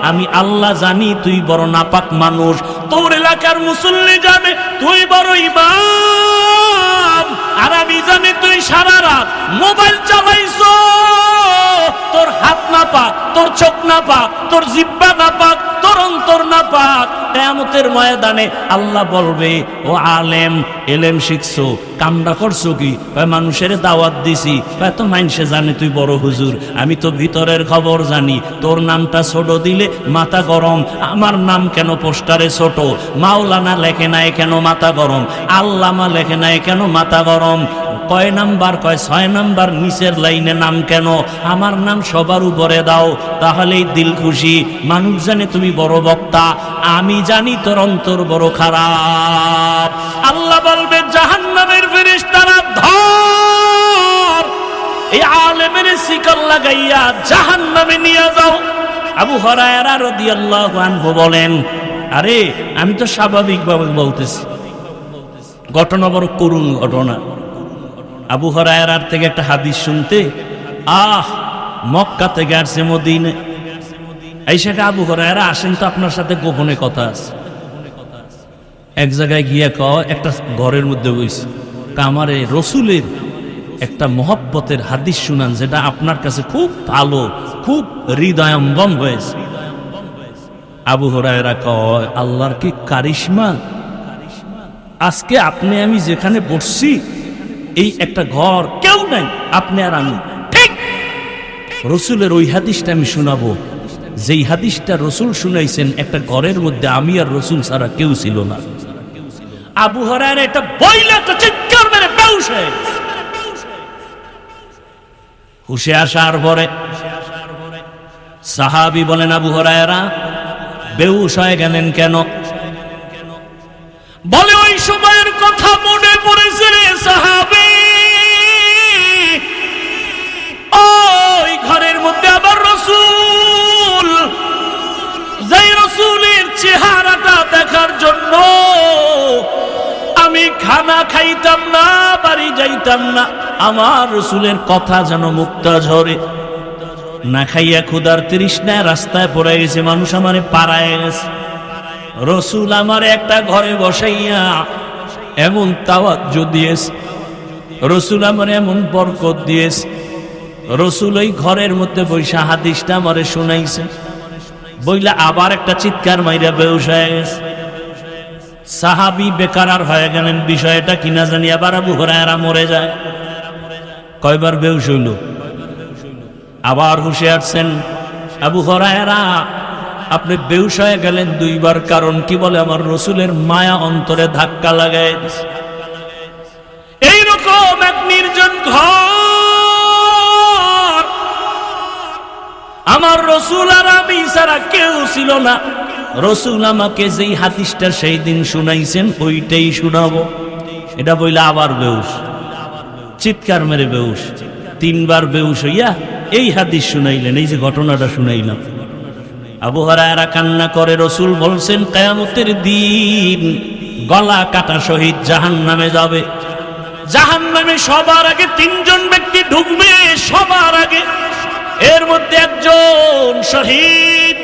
আমি আল্লাহ জানি তুই বড় নাপাক মানুষ, তোর এলাকার মুসল্লি জানে তুই বড় ইমাম, আর আমি জানি তুই সারা রাত মোবাইল চালাইছো, তোর হাত না পাক, তোর চোখ না পাক, তোর জিহ্বা না পাক, তোর অন্তর না পাক, কিয়ামতের ময়দানে আল্লাহ বলবে, ও আলেম, এলেম শিখছো, কামটা করছো কি? মানুষের দাওয়াত দিছি। তো মানুষে জানে তুই বড় হুজুর, আমি তো ভিতরের খবর জানি। তোর নামটা ছোট দিলে মাথা গরম, আমার নাম কেন পোস্টারে ছোট? মাওলানা লেখে নাই কেন মাথা গরম? আল্লামা লেখে নাই কেন মাথা গরম? কয় নাম্বার? কয় 6 নাম্বার, নিচের লাইনে নাম কেন? আমার নাম সবার উপরে দাও, তাহলেই দিল খুশি। মানুষ জানে তুমি বড় বক্তা, আমি জানি তোর অন্তর বড় খারাপ। আল্লাহ বলবে, জাহান্নামের ফেরেশতারা ধর, এই আলেমের শিকল লাগাইয়া জাহান্নামে নিয়ে যাও। আবু হুরায়রা রাদিয়াল্লাহু আনহু বলেন, আরে আমি তো স্বাভাবিকভাবে বলতেছি, ঘটনা বড় করুণ ঘটনা। আবু হুরায়রার থেকে একটা হাদিস শুনতে মক্কা থেকে আসছে মদিনা। এই সেটা আবু হুরায়রা, আসেন তো আপনার সাথে গোপনে কথা আছে। এক জায়গায় গিয়ে একটা ঘরের মধ্যে বইছে, আমার এই রসুলের একটা মহব্বতের হাদিস শুনান, যেটা আপনার কাছে খুব ভালো, খুব হৃদয়ঙ্গম হয়েছে। আবু হুরায়রা কয়, আল্লাহর কি কারিশমা! আজকে আপনি আমি যেখানে বসছি, এই একটা ঘর, কেউ নাই, আপনি আর আমি, ঠিক রসুলের ওই হাদিসটা আমি শোনাবো, যেই হাদিসটা রসুল শুনাইছেন। একটা ঘরের মধ্যে আমি আর রসুল ছাড়া কেউ ছিল না। আবু হুরায়রা এটা বইলে তো চিৎকার মেরে বেহুশ হয়ে গেছে। হুশে আসার পরে সাহাবী বলেন, আবু হুরায়রা বেহুশ হয়ে গেলেন কেন? বলে, ওই সময়ের কথা মনে পড়েছে রে সাহাবী, ওই ঘরের মধ্যে আবার রসুল, যেই রসুলের চেহারাটা দেখার জন্য আমি খানা খাইতাম না, বাড়ি যাইতাম না। আমার রসুলের কথা যেন মুক্তা ঝরে। না খাইয়া ক্ষুধার তৃষ্ণায় রাস্তায় পড়ে গেছে, মানুষ আমারে পাড়ায় গেছে। রসুল আমার একটা ঘরে বসাইয়া এমন তাওয়াজ্জু দিয়েছে, রসুল আমার এমন বরকত দিয়েছে। রসুল ওই ঘরের মধ্যে বৈশা হাদিসটা আমারে শুনাইছে, বইলা আবার একটা চিৎকার মাইরা বেহুশ হয়ে গেছে। সাহাবী বেকারার হয়ে গেলেন, বিষয়টা কিনা জানি। আবার আবু হুরায়রা মরে যায়। কয়বার বেহুশ হইল? আবার হুশে আসছেন। আবু হুরায়রা, আপনি বেহুশ হয়ে গেলেন 2 বার, কারণ কি? বলে, আমার রসুলের মায়া অন্তরে ধাক্কা লাগায়। এইরকম এক নির্জন ঘর, আমার রসুল আর আমি ছাড়া কেউ ছিল না। রসুল আমাকে যেই হাদিসটা সেই দিন শুনাইছেন, ওইটাই শুনাবো। এটা বইলা আবার বেহুশ, চিৎকার মেরে বেহুশ। 3 বার বেহুশ হইয়া এই হাদিস শুনাইলেন, এই যে ঘটনাটা শুনাইলাম। আবু হুরায়রা কান্না করে, রসুল বলছেন, কিয়ামতের দিন গলা কাটা শহীদ জাহান্নামে যাবে। জাহান্নামে সবার আগে 3 জন ব্যক্তি ঢুকবে, সবার আগে। এর মধ্যে একজন শহীদ,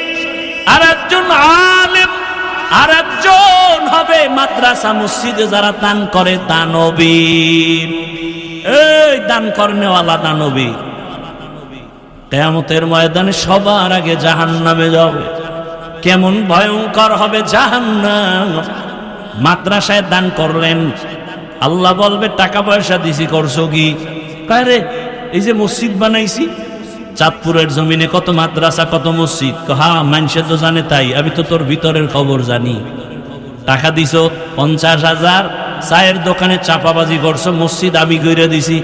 আর একজন আলেম, আর একজন হবে মাদ্রাসা মসজিদে যারা দান করে, দানবীর। এই দান করনেওয়ালা দানবীর কিয়ামতের ময়দানে সবার আগে জাহান্নামে যাবে। কেমন ভয়ঙ্কর হবে জাহান্নাম! মাদ্রাসায় দান করলেন, আল্লাহ বলবে, টাকা পয়সা দিছি, করছো কি? কারে? এই যে মসজিদ বানাইছি, চাঁদপুরের জমিনে কত মাদ্রাসা, কত মসজিদ। হ্যাঁ, মানুষে তো জানে, তাই আমি তো তোর ভিতরের খবর জানি। টাকা দিছো 50,000, চায়ের দোকানে চাপাবাজি করছো, মসজিদ আমি কইরা দিছি।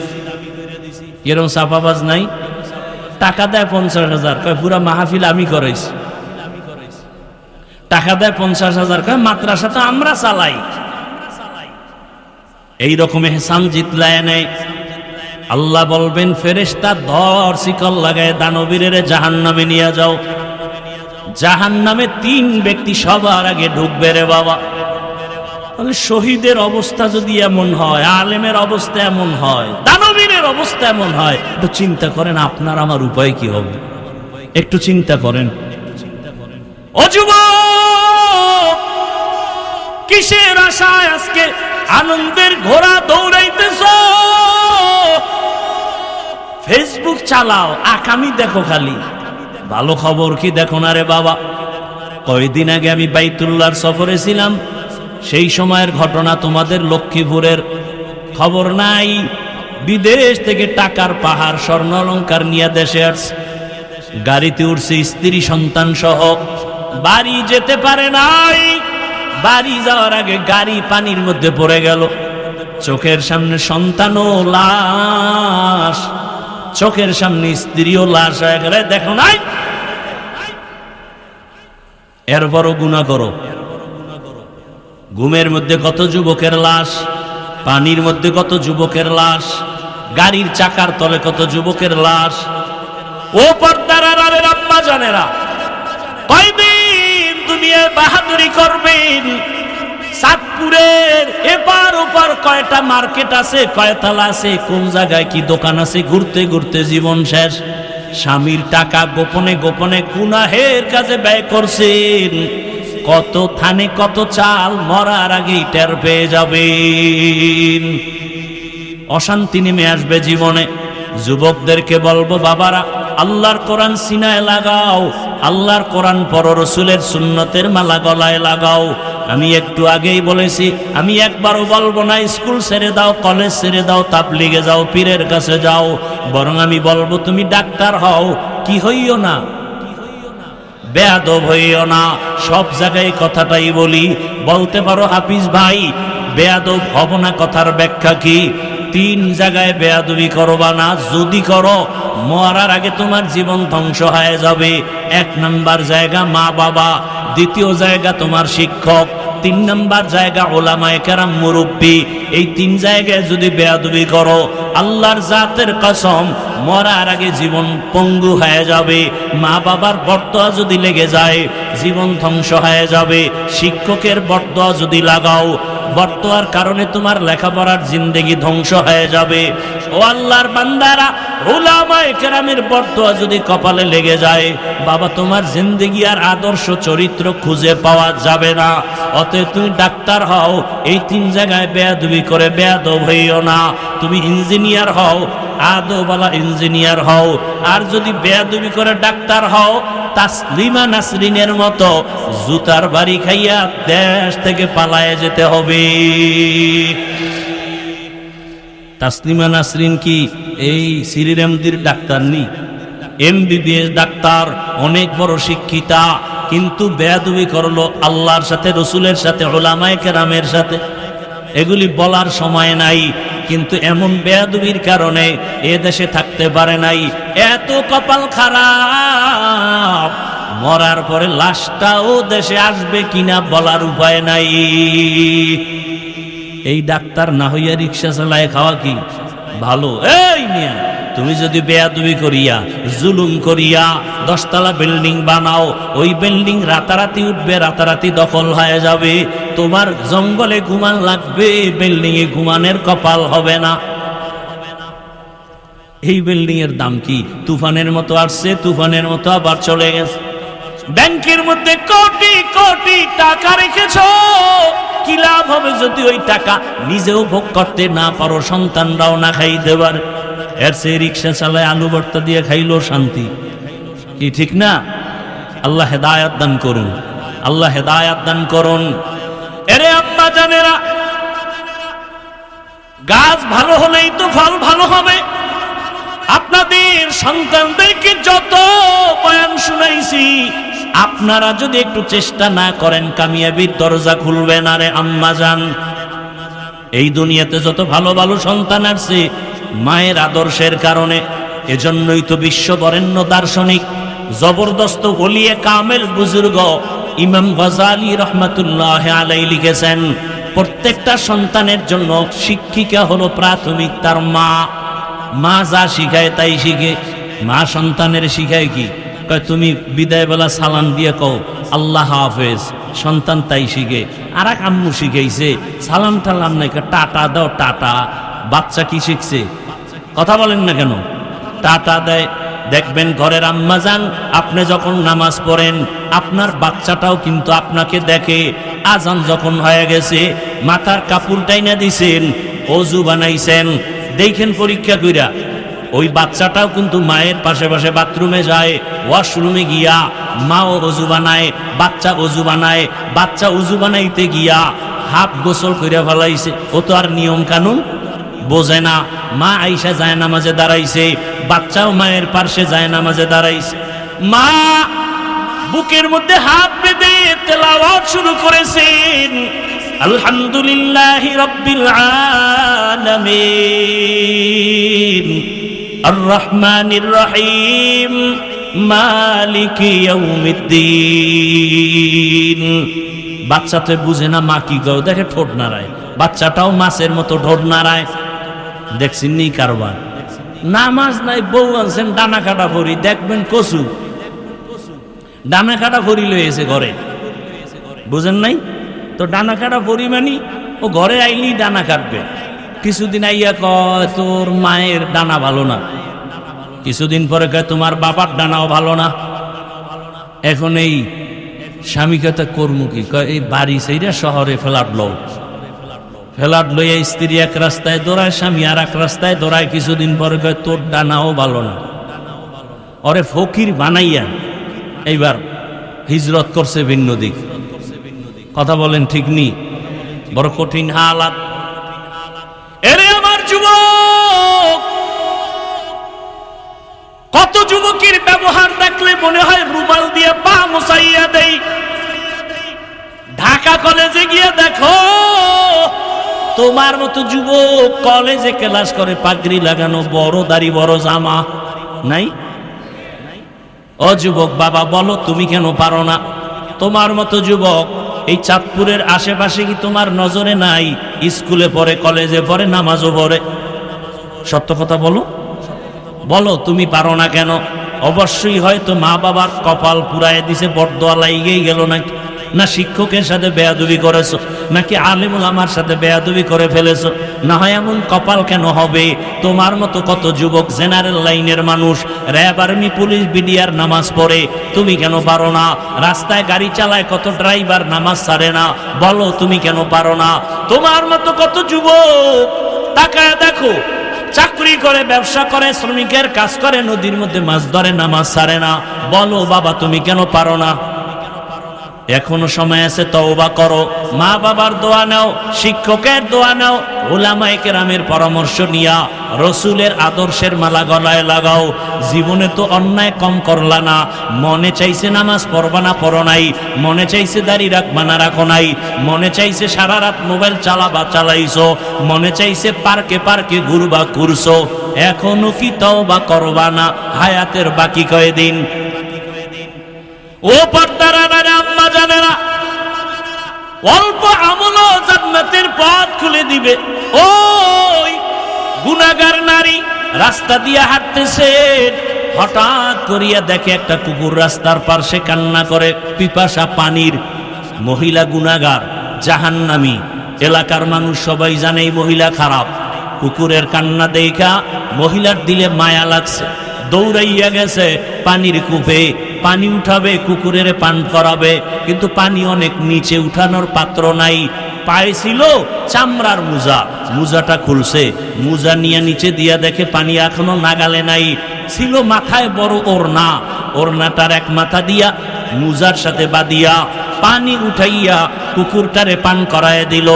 এরকম চাপাবাজ নাই? টাকা দেয় 50,000, কয় পুরা মাহফিল আমি করাইছি। টাকা দেয় 50,000, কয় মাদ্রাসা তো আমরা চালাই। এইরকম এহসান জিতলায় নেই। আল্লাহ বলবেন, ফেরেশতা ধর, শিকল লাগায় দানবীরের জাহান্নামে নিয়ে যাও। জাহান্নামে 3 ব্যক্তি সবার আগে ঢুকবে রে বাবা। তাহলে শহীদের অবস্থা যদি এমন হয়, আলেমের অবস্থা এমন হয়, দানবীরের অবস্থা এমন হয়, একটু চিন্তা করেন আপনার আমার উপায় কি হবে? একটু চিন্তা করেন। ও যুবক, কিসের আশায় আজকে আনন্দের ঘোড়া দৌড়াইতেছো? ফেসবুক চালাও, আকামি দেখো খালি, ভালো খবর কি দেখো না রে বাবা। কয়েকদিন আগে আমি বাইতুল্লাহর সফরে ছিলাম, সেই সময়ের ঘটনা তোমাদের লক্ষ্মীপুরের খবর নাই? বিদেশ থেকে টাকার পাহাড় স্বর্ণ অলংকার নিয়ে দেশে আসছে, গাড়িতে উঠছে স্ত্রী সন্তান সহ, বাড়ি যেতে পারে নাই। বাড়ি যাওয়ার আগে গাড়ি পানির মধ্যে পড়ে গেল, চোখের সামনে সন্তানও লাশ, চোখের সামনে স্ত্রীও লাশ হয়ে গেলে দেখো নাই। এরপরও গুনাহ করো। ঘুমের মধ্যে কত যুবকের লাশ, পানির মধ্যে কত যুবকের লাশ, গাড়ির চাকার তলে কত যুবকের লাশ। ও পর্দার আড়ালের আম্মা জানেরা, কয়দিন দুনিয়ায় বাহাদুরি করবেন? চাঁদপুরের এপার ওপার কয়টা মার্কেট আছে, কয়তলা আছে, কোন জায়গায় কি দোকান আছে, ঘুরতে ঘুরতে জীবন শেষ। স্বামীর টাকা গোপনে গোপনে গুনাহের কাজে ব্যয় করছেন। কত থানে কত চাল মরার আগেই টের পেয়ে যাবেন। অশান্তি নেমে আসবে জীবনে। যুবকদেরকে বলবো, বাবারা, আল্লাহর কোরআন সিনায় লাগাও, আল্লাহর কোরআন পড়ো, রসুলের সুন্নতের মালা গলায় লাগাও। আমি একটু আগেই বলেছি, আমি একবারও বলবো না স্কুল ছেড়ে দাও, কলেজ ছেড়ে দাও, তাবলিগে যাও, পীরের কাছে যাও। বরং আমি বলবো তুমি ডাক্তার হও, কি হইও না, বেয়াদব হইও না। সব জায়গায় কথাটাই বলি। বলতে পারো হাফিজ ভাই বেয়াদব হব না, কথার ব্যাখ্যা কি? 3 জায়গায় বেয়াদবি করবা না, যদি করো মরার আগে তোমার জীবন ধ্বংস হয়ে যাবে। 1 নাম্বার জায়গা মা বাবা, 2য় জায়গা তোমার শিক্ষক, 3 নাম্বার জায়গা ওলামায়ে কেরাম মুরব্বী। এই 3 জায়গায় যদি বেয়াদবি করো, আল্লাহর জাতের কসম মরার আগে জীবন পঙ্গু হয়ে যাবে। মা বাবার বরদোয়া যদি লেগে যায়, জীবন ধ্বংস হয়ে যাবে। শিক্ষকের বরদোয়া যদি লাগাও, বরদোয়ার কারণে তোমার লেখাপড়ার জিন্দেগি ধ্বংস হয়ে যাবে। ও আল্লাহর বান্দারা, উলামায়ে কেরামের বরদোয়া যদি কপালে লেগে যায়, বাবা তোমার জিন্দেগি আর আদর্শ চরিত্র খুঁজে পাওয়া যাবে না। অতএব তুমি ডাক্তার হও, এই 3 জায়গায় বেয়াদবি করে বেয়াদব হইও না। তুমি ইঞ্জিনিয়ার হও, আদবওয়ালা ইঞ্জিনিয়ার হও। আর যদি বেয়াদবি করে ডাক্তার হও, তাসলিমা নাসরিনের মতো জুতার বাড়ি খাইয়া দেশ থেকে পালায়ে যেতে হবে। তাসলিমা নাসরিন কি এই শ্রীরামদির ডাক্তার নি? MBBS ডাক্তার, অনেক বড় শিক্ষিতা, কিন্তু বেয়াদবি করলো আল্লাহর সাথে, রসুলের সাথে, উলামায়ে কেরামের সাথে। এগুলি বলার সময় নাই, কিন্তু এমন বেয়াদবির কারণে এ দেশে থাকতে পারে নাই। এত কপাল খারাপ, মরার পরে লাশটাও দেশে আসবে কিনা বলার উপায় নাই। এই ডাক্তার না হইয়া রিক্সা চালায় খাওয়া কি ভালো? এই মিয়া, তুমি যদি বেয়াদবি করিয়া জুলুম করিয়া 10 তলা বিল্ডিং বানাও, ওই বিল্ডিং রাতারাতি উঠবে, রাতারাতি দখল হয়ে যাবে। তোমার জঙ্গলে ঘুমান লাগবে, বিল্ডিং এ ঘুমানের কপাল হবে না। এই বিল্ডিং এর দাম কি? তুফানের মতো আসছে, তুফানের মতো আবার চলে গেছে। ব্যাংকের মধ্যে কোটি কোটি টাকা রেখেছো, কি লাভ হবে যদি ওই টাকা নিজেও ভোগ করতে না পারো, সন্তানরাও না খাইতে পারে? এর সে রিক্সা চালায় আলু ভর্তা দিয়ে খাইলো শান্তি, কি ঠিক না? আল্লাহ হেদায়াত দান করুন, আল্লাহ হেদায়াত দান করুন। এরে আম্মা জানেরা, গাছ ভালো হলেই তো ফল ভালো হবে। আপনাদের সন্তানদেরকে যত বয়ান শুনাইছি, আপনারা যদি একটু চেষ্টা না করেন, কামিয়াবির দরজা খুলবে না রে আম্মা জান। এই দুনিয়াতে যত ভালো ভালো সন্তান আসছে মায়ের আদর্শের কারণে। এজন্যই তো বিশ্ব বরেণ্য দার্শনিক, জবরদস্ত ওলিয়ে কামেল বুজুর্গ ইমাম গজালি রহমাতুল্লাহ আলাইহি লিখেছেন, প্রত্যেকটা সন্তানের জন্য শিক্ষিকা হলো প্রাথমিক তার মা। মা যা শিখায় তাই শিখে। মা সন্তানের শিখায় কি? কয় তুমি বিদায় বেলা সালাম দিয়ে কও আল্লাহ হাফেজ, সন্তান তাই শিখে। আর এক আম্মু শিখাইছে সালাম টালাম নাই, টাটা দাও টাটা। বাচ্চা কি শিখছে? কথা বলেন না কেন? টাটা দেয়। দেখবেন ঘরের আম্মা যান, আপনি যখন নামাজ পড়েন আপনার বাচ্চাটাও কিন্তু আপনাকে দেখে। আজান যখন হয়ে গেছে মাথার কাপড় টাইনা দিছেন, অজু বানাইছেন, দেখেন পরীক্ষা কইরা ওই বাচ্চাটাও কিন্তু মায়ের পাশে পাশে বাথরুমে যায়, ওয়াশরুমে গিয়া মাও ওযু বানায়, বাচ্চা ওযু বানায়, বাচ্চা ওযু বানাইতে গিয়া হাফ গোসল কইরা ফেলাইছে। ও তো আর নিয়ম কানুন বোঝে না। মা আইসা যায় নামাজে দাঁড়াইছে, বাচ্চাও মায়ের পাশে যায় নামাজে দাঁড়াইছে। মা বুকের মধ্যে হাত বেঁধে তেলাওয়াত শুরু করেছেন, আলহামদুলিল্লাহি রাব্বিল আলামিন আর রহমানির রহিম মালিকি ইয়াউমিদ্দিন। বাচ্চা তো বুঝে না মা কি গো, দেখে ঠোঁট নাড়ায়, বাচ্চাটাও মাছের মতো ঠোঁট নাড়ায়। দেখছেন নি কারবার? নামাজ নাই, বউ আনছেন ডানা কাটা ভরি, দেখবেন কচু ডানা কাটা ভরি লয়েছে ঘরে, বুঝেন নাই তো? ডানা কাটা ভরি মানি ও ঘরে আইলি ডানা কাটবে। কিছুদিন আইয়া কয় তোর মায়ের ডানা ভালো না, কিছুদিন পরে কয় তোমার বাবার ডানাও ভালো না। এখন এই স্বামী কথা কর্ম কি কয়, এই বাড়ি সেইরা শহরে ফ্ল্যাট লও, ফ্ল্যাট লইয়া স্ত্রী এক রাস্তায় দৌড়ায়, স্বামী আর এক রাস্তায় দৌড়ায়। কিছুদিন পরে কয় তোর ডানাও ভালো না। ওরে ফকির বানাইয়া এইবার হিজরত করছে ভিন্ন দিক। কথা বলেন ঠিক নি? বড় কঠিন হালাত। এরে আমার যুবক, কত যুবকের ব্যবহার দেখলে মনে হয় রুমাল দিয়ে পা মুছাইয়া দেই। ঢাকা কলেজে গিয়ে দেখো, তোমার মতো যুবক কলেজে ক্লাস করে, পাগড়ি লাগানো, বড় দাড়ি, বড় জামা নাই। ও যুবক বাবা বলো, তুমি কেন পারো না? তোমার মতো যুবক এই চাঁদপুরের আশেপাশে কি তোমার নজরে নাই? স্কুলে পড়ে, কলেজে পড়ে, নামাজও পড়ে। সত্য কথা বলো, বলো তুমি পারো না কেন? অবশ্যই হয়তো মা বাবার কপাল পুরায় দিছে, বরদোয়া লাইগেই গেল নাকি, না শিক্ষকের সাথে বেয়াদবি করেছো, নাকি আলেমুল আমার সাথে বেয়াদবি করে ফেলেছো। না হয় এমন কপাল কেন হবে? তোমার মতো কত যুবক জেনারেল লাইনের মানুষ, র্যাব, আর্মি, পুলিশ, বিডিআর নামাজ পড়ে, তুমি কেন পারো না? রাস্তায় গাড়ি চালায় কত ড্রাইভার, নামাজ ছাড়ে না, বলো তুমি কেন পারো না? তোমার মতো কত যুবক তাকায় দেখো, চাকরি করে, ব্যবসা করে, শ্রমিকের কাজ করে, নদীর মধ্যে মাছ ধরে, নামাজ ছাড়ে না, বলো বাবা তুমি কেন পারো না? এখনো সময় আছে, তওবা করো, মা বাবার দোয়া নাও, শিক্ষকের দোয়া নাও, উলামায়ে কেরামের পরামর্শ নিয়া রসুলের আদর্শের মালা গলায় লাগাও। জীবনে তো অন্যায় কম করলা না, মনে চাইছে নামাজ পড়বা না, পড়ো নাই, মনে চাইছে দাড়ি রাখবা না, রাখো নাই, মনে চাইছে সারা রাত মোবাইল চালাবা, চালাইছো, মনে চাইছে পার্কে পার্কে ঘুরবা, ঘুরছো। এখনো কি তওবা করবা না? হায়াতের বাকি কয়দিন? ও পর্দার আড়ালে আম্মা জানেরা, অল্প আমলও জান্নাতের পথ খুলে দিবে। ওই গুনাহগার নারী রাস্তা দিয়ে হাঁটতেছে, হঠাৎ করিয়া দেখে একটা কুকুর রাস্তার পাশে কান্না করে, পিপাসা পানির। মহিলা গুনাহগার, জাহান্নামী। এলাকার মানুষ সবাই জানে এই মহিলা খারাপ। কুকুরের কান্না দেখা মহিলার দিলে মায়া লাগছে, দৌড়াইয়া গেছে পানির কূপে, পানি উঠাবে, কুকুরের পান করাবে, কিন্তু পানি অনেক নিচে, উঠানোর পাত্র নাই। পায়ে ছিল চামড়ার মোজা, মোজাটা খুলছে, মোজা নিয়ে নিচে দিয়া দেখে পানি এখনো নাগালে নাই। ছিল মাথায় বড় ওড়না, ওড়নাটার এক মাথা দিয়া মোজার সাথে বাঁধিয়া পানি উঠাইয়া কুকুরটারে পান করায় দিল।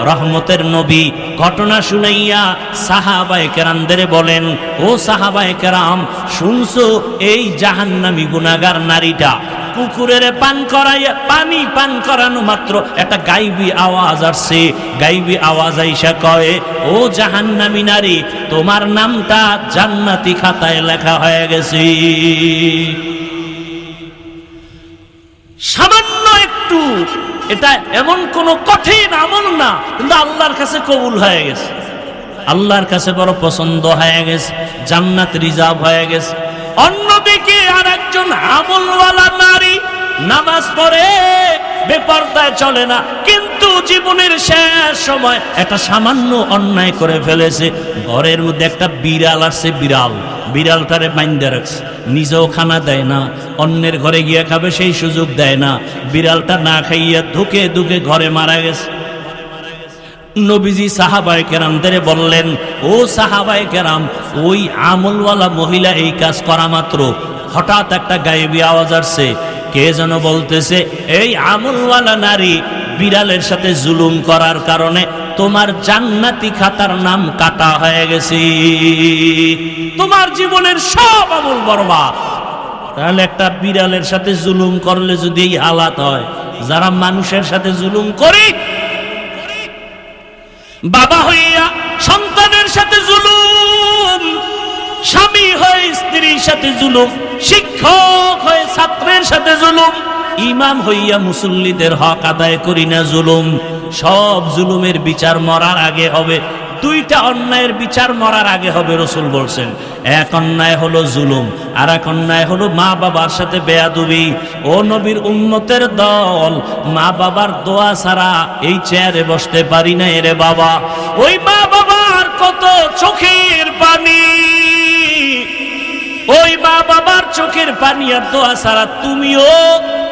রহমতের নবী ঘটনা শুনাইয়া সাহাবায়ে কেরামদের বলেন, ও সাহাবায়ে কেরাম, শুনছো এই জাহান্নামী গুনাহগার নারীটা কুকুরের পান করাইয়া, পানি পান করানো মাত্র একটা গাইবী আওয়াজ আসছে। গাইবী আওয়াজ আইসা কয়, ও জাহান্নামী নারী, তোমার নামটা জান্নাতি খাতায় লেখা হয়ে গেছে। সামান্য একটু, এটা এমন কোন কঠিন আমল না, কিন্তু আল্লাহর কাছে কবুল হয়ে গেছে, আল্লাহর কাছে বড় পছন্দ হয়ে গেছে, জান্নাত রিজার্ভ হয়ে গেছে। অন্যদিকে আর একজন আমলওয়ালা নারী নামাজ পড়ে, বেপরদায় চলে না, কিন্তু জীবনের শেষ সময় একটা সামান্য অন্যায় করে ফেলেছে। ঘরের মধ্যে একটা বিড়াল আসছে, বিড়ালটারে বাইন্ধে রাখছে, নিজেও খানা দেয় না, অন্যের ঘরে গিয়ে খাবে সেই সুযোগ দেয় না। বিড়ালটা না খাইয়া ধুকে ধুকে ঘরে মারা গেছে। নবীজি সাহাবায়ে কেরামদের বললেন, ও সাহাবায়ে কেরাম, ওই আমলওয়ালা মহিলা এই কাজ করা মাত্র হঠাৎ একটা গায়েবী আওয়াজ আসছে। কে যেন বলতেছে, এই আমলওয়ালা নারী বিড়ালের সাথে জুলুম করার কারণে তোমার জান্নাতি খাতার নাম কাটা হয়ে গেছে, তোমার জীবনের সব আমল বরবাদ। তাহলে একটা বিড়ালের সাথে জুলুম করলে যদি এই হালাত হয়, যারা মানুষের সাথে জুলুম করে, বাবা হইয়া সন্তানের সাথে জুলুম, স্বামী হয়ে স্ত্রীর সাথে জুলুম, শিক্ষক হয়ে ছাত্রের সাথে জুলুম, ইমাম হইয়া মুসল্লিদের হক আদায় করি না জুলুম, সব জুলুমের বিচার মরার আগে হবে। দুইটা অন্যায়ের বিচার মরার আগে হবে, রাসূল বলছেন। এক অন্যায় হলো জুলুম, আর এক অন্যায় হলো মা বাবার সাথে বেয়াদবি। ও নবীর উম্মতের দল, মা বাবার দোয়া ছাড়া এই চেয়ারে বসতে পারি না রে বাবা। ওই মা বাবার কত চোখের পানি, ওই মা বাবার চোখের পানি আর দোয়া ছাড়া তুমিও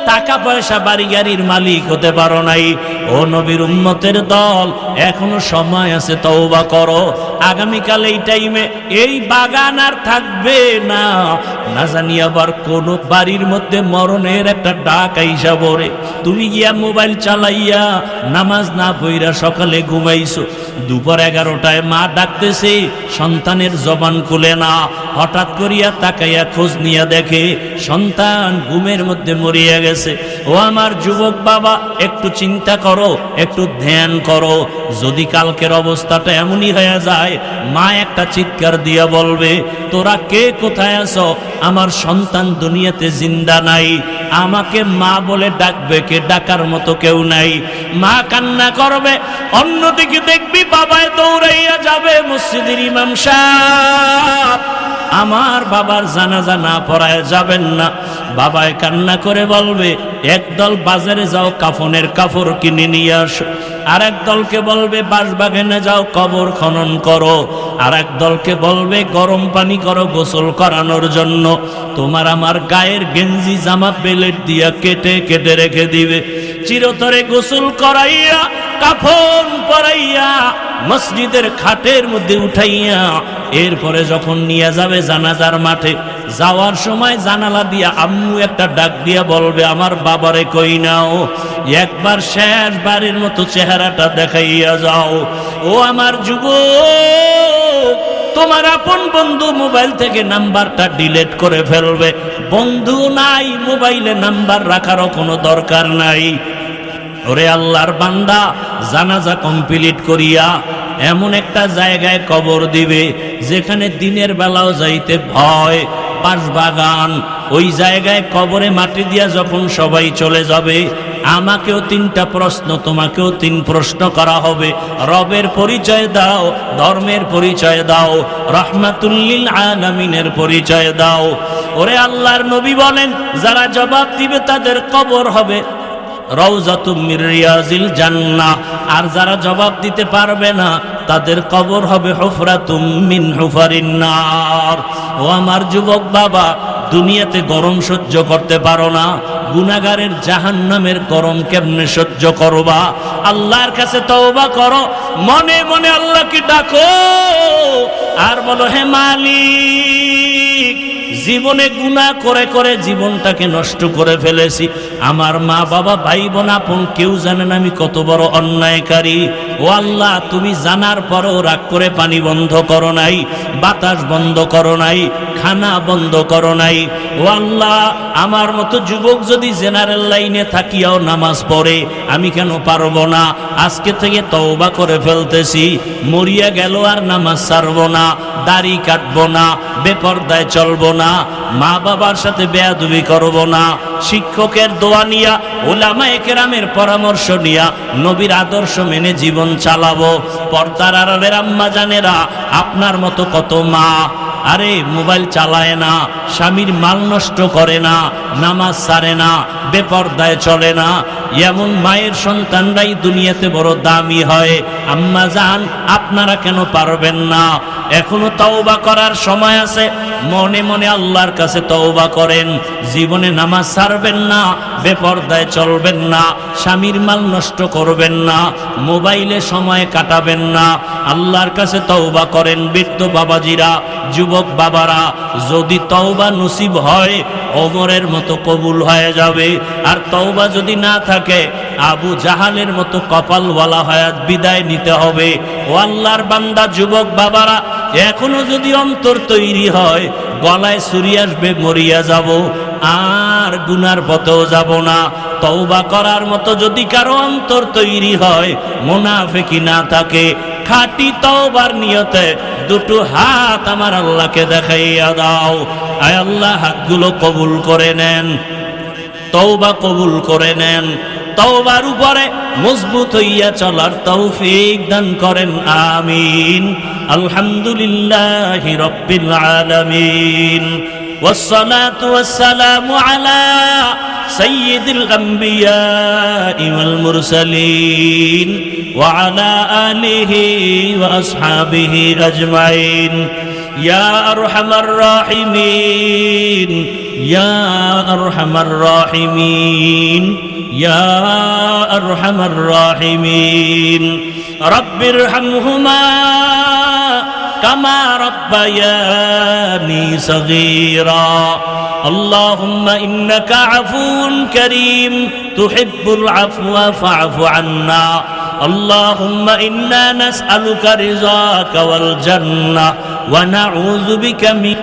টাকা পয়সা বাড়ি গাড়ির মালিক হতে পারো নাই। ও নবীর উম্মতের দল, এখনো সময় আছে, তওবা করো। আগামীকাল এই টাইমে এই বাগান আর থাকবে না, না জানি আবার কোন বাড়ির মধ্যে মরণের একটা ডাক আইসা পড়ে। তুমি গিয়া মোবাইল চালাইয়া নামাজ না পইরা সকালে ঘুমাইছো, দুপুর 11টায় মা ডাকতেছে, সন্তানের জবান খুলে না, হঠাৎ করিয়া তাকাইয়া খোঁজ নিয়ে দেখে সন্তান ঘুমের মধ্যে মরিয়া গেছে। ও আমার যুবক বাবা, একটু চিন্তা করো, একটু ধ্যান করো। যদি কালকের অবস্থাটা এমনই হয়ে যায়, মা একটা চিৎকার দিয়া বলবে, তোরা কে কোথায় আছো? আমার সন্তান দুনিয়াতে জিন্দা নাই, আমাকে মা বলে ডাকবে কে? ডাকার মতো কেউ নাই। মা কান্না করবে, অন্যদিকে দেখবি বাবায় দৌড়াইয়া যাবে মসজিদের ইমাম সাহেব, আমার বাবার জানাজা না পড়ায় যাবেন না। বাবায় কান্না করে বলবে, একদল বাজারে যাও কাফনের কাপড় কিনে নিয়ে আসো, আর এক দলকে বলবে বাঁশবাগানে যাও কবর খনন করো, আর এক দলকে বলবে গরম পানি করো গোসল করানোর জন্য। তোমার আমার গায়ের গেঞ্জি জামা বেলেট দিয়া কেটে কেটে রেখে দিবে, চিরতরে গোসল করাইয়া কাফন পরাইয়া মসজিদের খাটের মধ্যে উঠাইয়া এরপরে যখন নিয়ে যাবে জানাজার মাঠে, যাওয়ার সময় জানালা দিয়া আম্মু একটা ডাক দিয়া বলবে, আমার বাবারে কই নাও, একবার শেষবারের মতো চেহারাটা দেখাইয়া যাও। ও আমার যুবক, তোমার আপন বন্ধু মোবাইল থেকে নাম্বারটা ডিলিট করে ফেলবে। বন্ধু নাই, মোবাইলে নাম্বার রাখারও কোনো দরকার নাই। ওরে আল্লাহর বান্দা, জানাজা কমপ্লিট করিয়া এমন একটা জায়গায় কবর দিবে যেখানে দিনের বেলাও যাইতে ভয়, বাঁশবাগান। ওই জায়গায় কবরে মাটি দিয়া যখন সবাই চলে যাবে, আমাকেও 3টা প্রশ্ন, তোমাকেও 3 প্রশ্ন করা হবে। রবের পরিচয় দাও, ধর্মের পরিচয় দাও, রাহমাতুল লিল আলামিনের পরিচয় দাও। ওরে আল্লাহর নবী বলেন, যারা জবাব দিবে তাদের কবর হবে রওজাতুম মির রিয়াজিল জান্নাহ, আর যারা জবাব দিতে পারবে না তাদের কবর হবে হুফরাতুম মিন হুফারিন নার। ও আমার যুবক বাবা, দুনিয়াতে গরম সহ্য করতে পারো না, গুনাহগারের জাহান্নামের গরম কেমনে সহ্য করবা? আল্লাহর কাছে তওবা করো, মনে মনে আল্লাহকে ডাকো আর বলো, হে মালিক, জীবনে গুনাহ করে করে জীবনটাকে নষ্ট করে ফেলেছি। আমার মা বাবা ভাই বোন আপন কেউ জানে না আমি কত বড় অন্যায়কারী। ও আল্লাহ, তুমি জানার পরও রাগ করে পানি বন্ধ করো নাই, বাতাস বন্ধ করো নাই, খানা বন্ধ করো নাই। ও আল্লাহ, আমার মতো যুবক যদি জেনারেল লাইনে থাকিয়াও নামাজ পড়ে, আমি কেন পারবো না? আজকে থেকে তওবা করে ফেলতেছি, মরিয়া গেল আর নামাজ ছাড়বো না, দাড়ি কাটবো না, বেপরদায় চলবো না, মা বাবার সাথে বেয়াদবি করবো না, শিক্ষকের দোয়া নিয়া, উলামায়ে কেরামের পরামর্শ নিয়া, নবীর আদর্শ মেনে জীবন চালাবো। পর্দার আড়ালের আম্মা জানেরা, আপনার মতো কত মা আরে মোবাইল চালায় না, স্বামীর মাল নষ্ট করে না, নামাজ ছাড়ে না, বেপরদায় চলে না, এমন মায়ের সন্তানরাই দুনিয়াতে বড় দামি হয়। আম্মা জান, আপনারা কেন পারবেন না? এখনো তওবা করার সময় আছে। মনে মনে আল্লাহর কাছে তওবা করেন। জীবনে নামাজ ছাড়বেন না, বেপরদায় চলবেন না, স্বামীর মাল নষ্ট করবেন না, মোবাইলে সময় কাটাবেন না। আল্লাহর কাছে তওবা করেন। বৃদ্ধ বাবাজিরা, যুবক বাবারা, যদি তওবা নসিব হয় ওমরের মতো কবুল হয়ে যাবে। আর তওবা যদি না থাকে আবু জাহালের মতো কপালওয়ালা হয়ে বিদায় নিতে হবে। ও আল্লাহর বান্দা যুবক বাবারা, এখনো যদি অন্তর তৈরি হয়, গলায় ছুরি আসবে, মরিয়া যাব, আর গুনার পথেও যাব না। তওবা করার মতো যদি কারো অন্তর তৈরি হয়, মুনাফিকি না থাকে, খাঁটি তওবার নিয়তে দুটো হাত আমার আল্লাহকে দেখাইয়া দাও। আয় আল্লাহ, হাতগুলো কবুল করে নেন, তওবা কবুল করে নেন। তওবার উপরে মজবুত হইয়া চলার তৌফিক দান করেন, আমিন। আলহামদুলিল্লাহি রাব্বিল আলামিন, ওয়াসসালাতু ওয়াসসালামু আলা সাইয়্যিদিল আম্বিয়াই ওয়াল মুরসালিন ওয়া আলা আলিহি ওয়া আসহাবিহি আজমাইন। ইয়া আরহামার রাহিমিন, ইয়া আরহামার রাহিমিন, ইয়া আরহামার রাহিমিন। রব্বিরহামহুমা কামা রব্বায়ানি সগীরা। আল্লাহুম্মা ইন্নাকা আফুউন কারীম তুহিব্বুল আফওয়া ফা'ফু আন্না। আল্লাহুম্মা ইন্না নাসআলুকা রিযাকা ওয়াল জান্নাহ ওয়া নাউযু বিকা মিন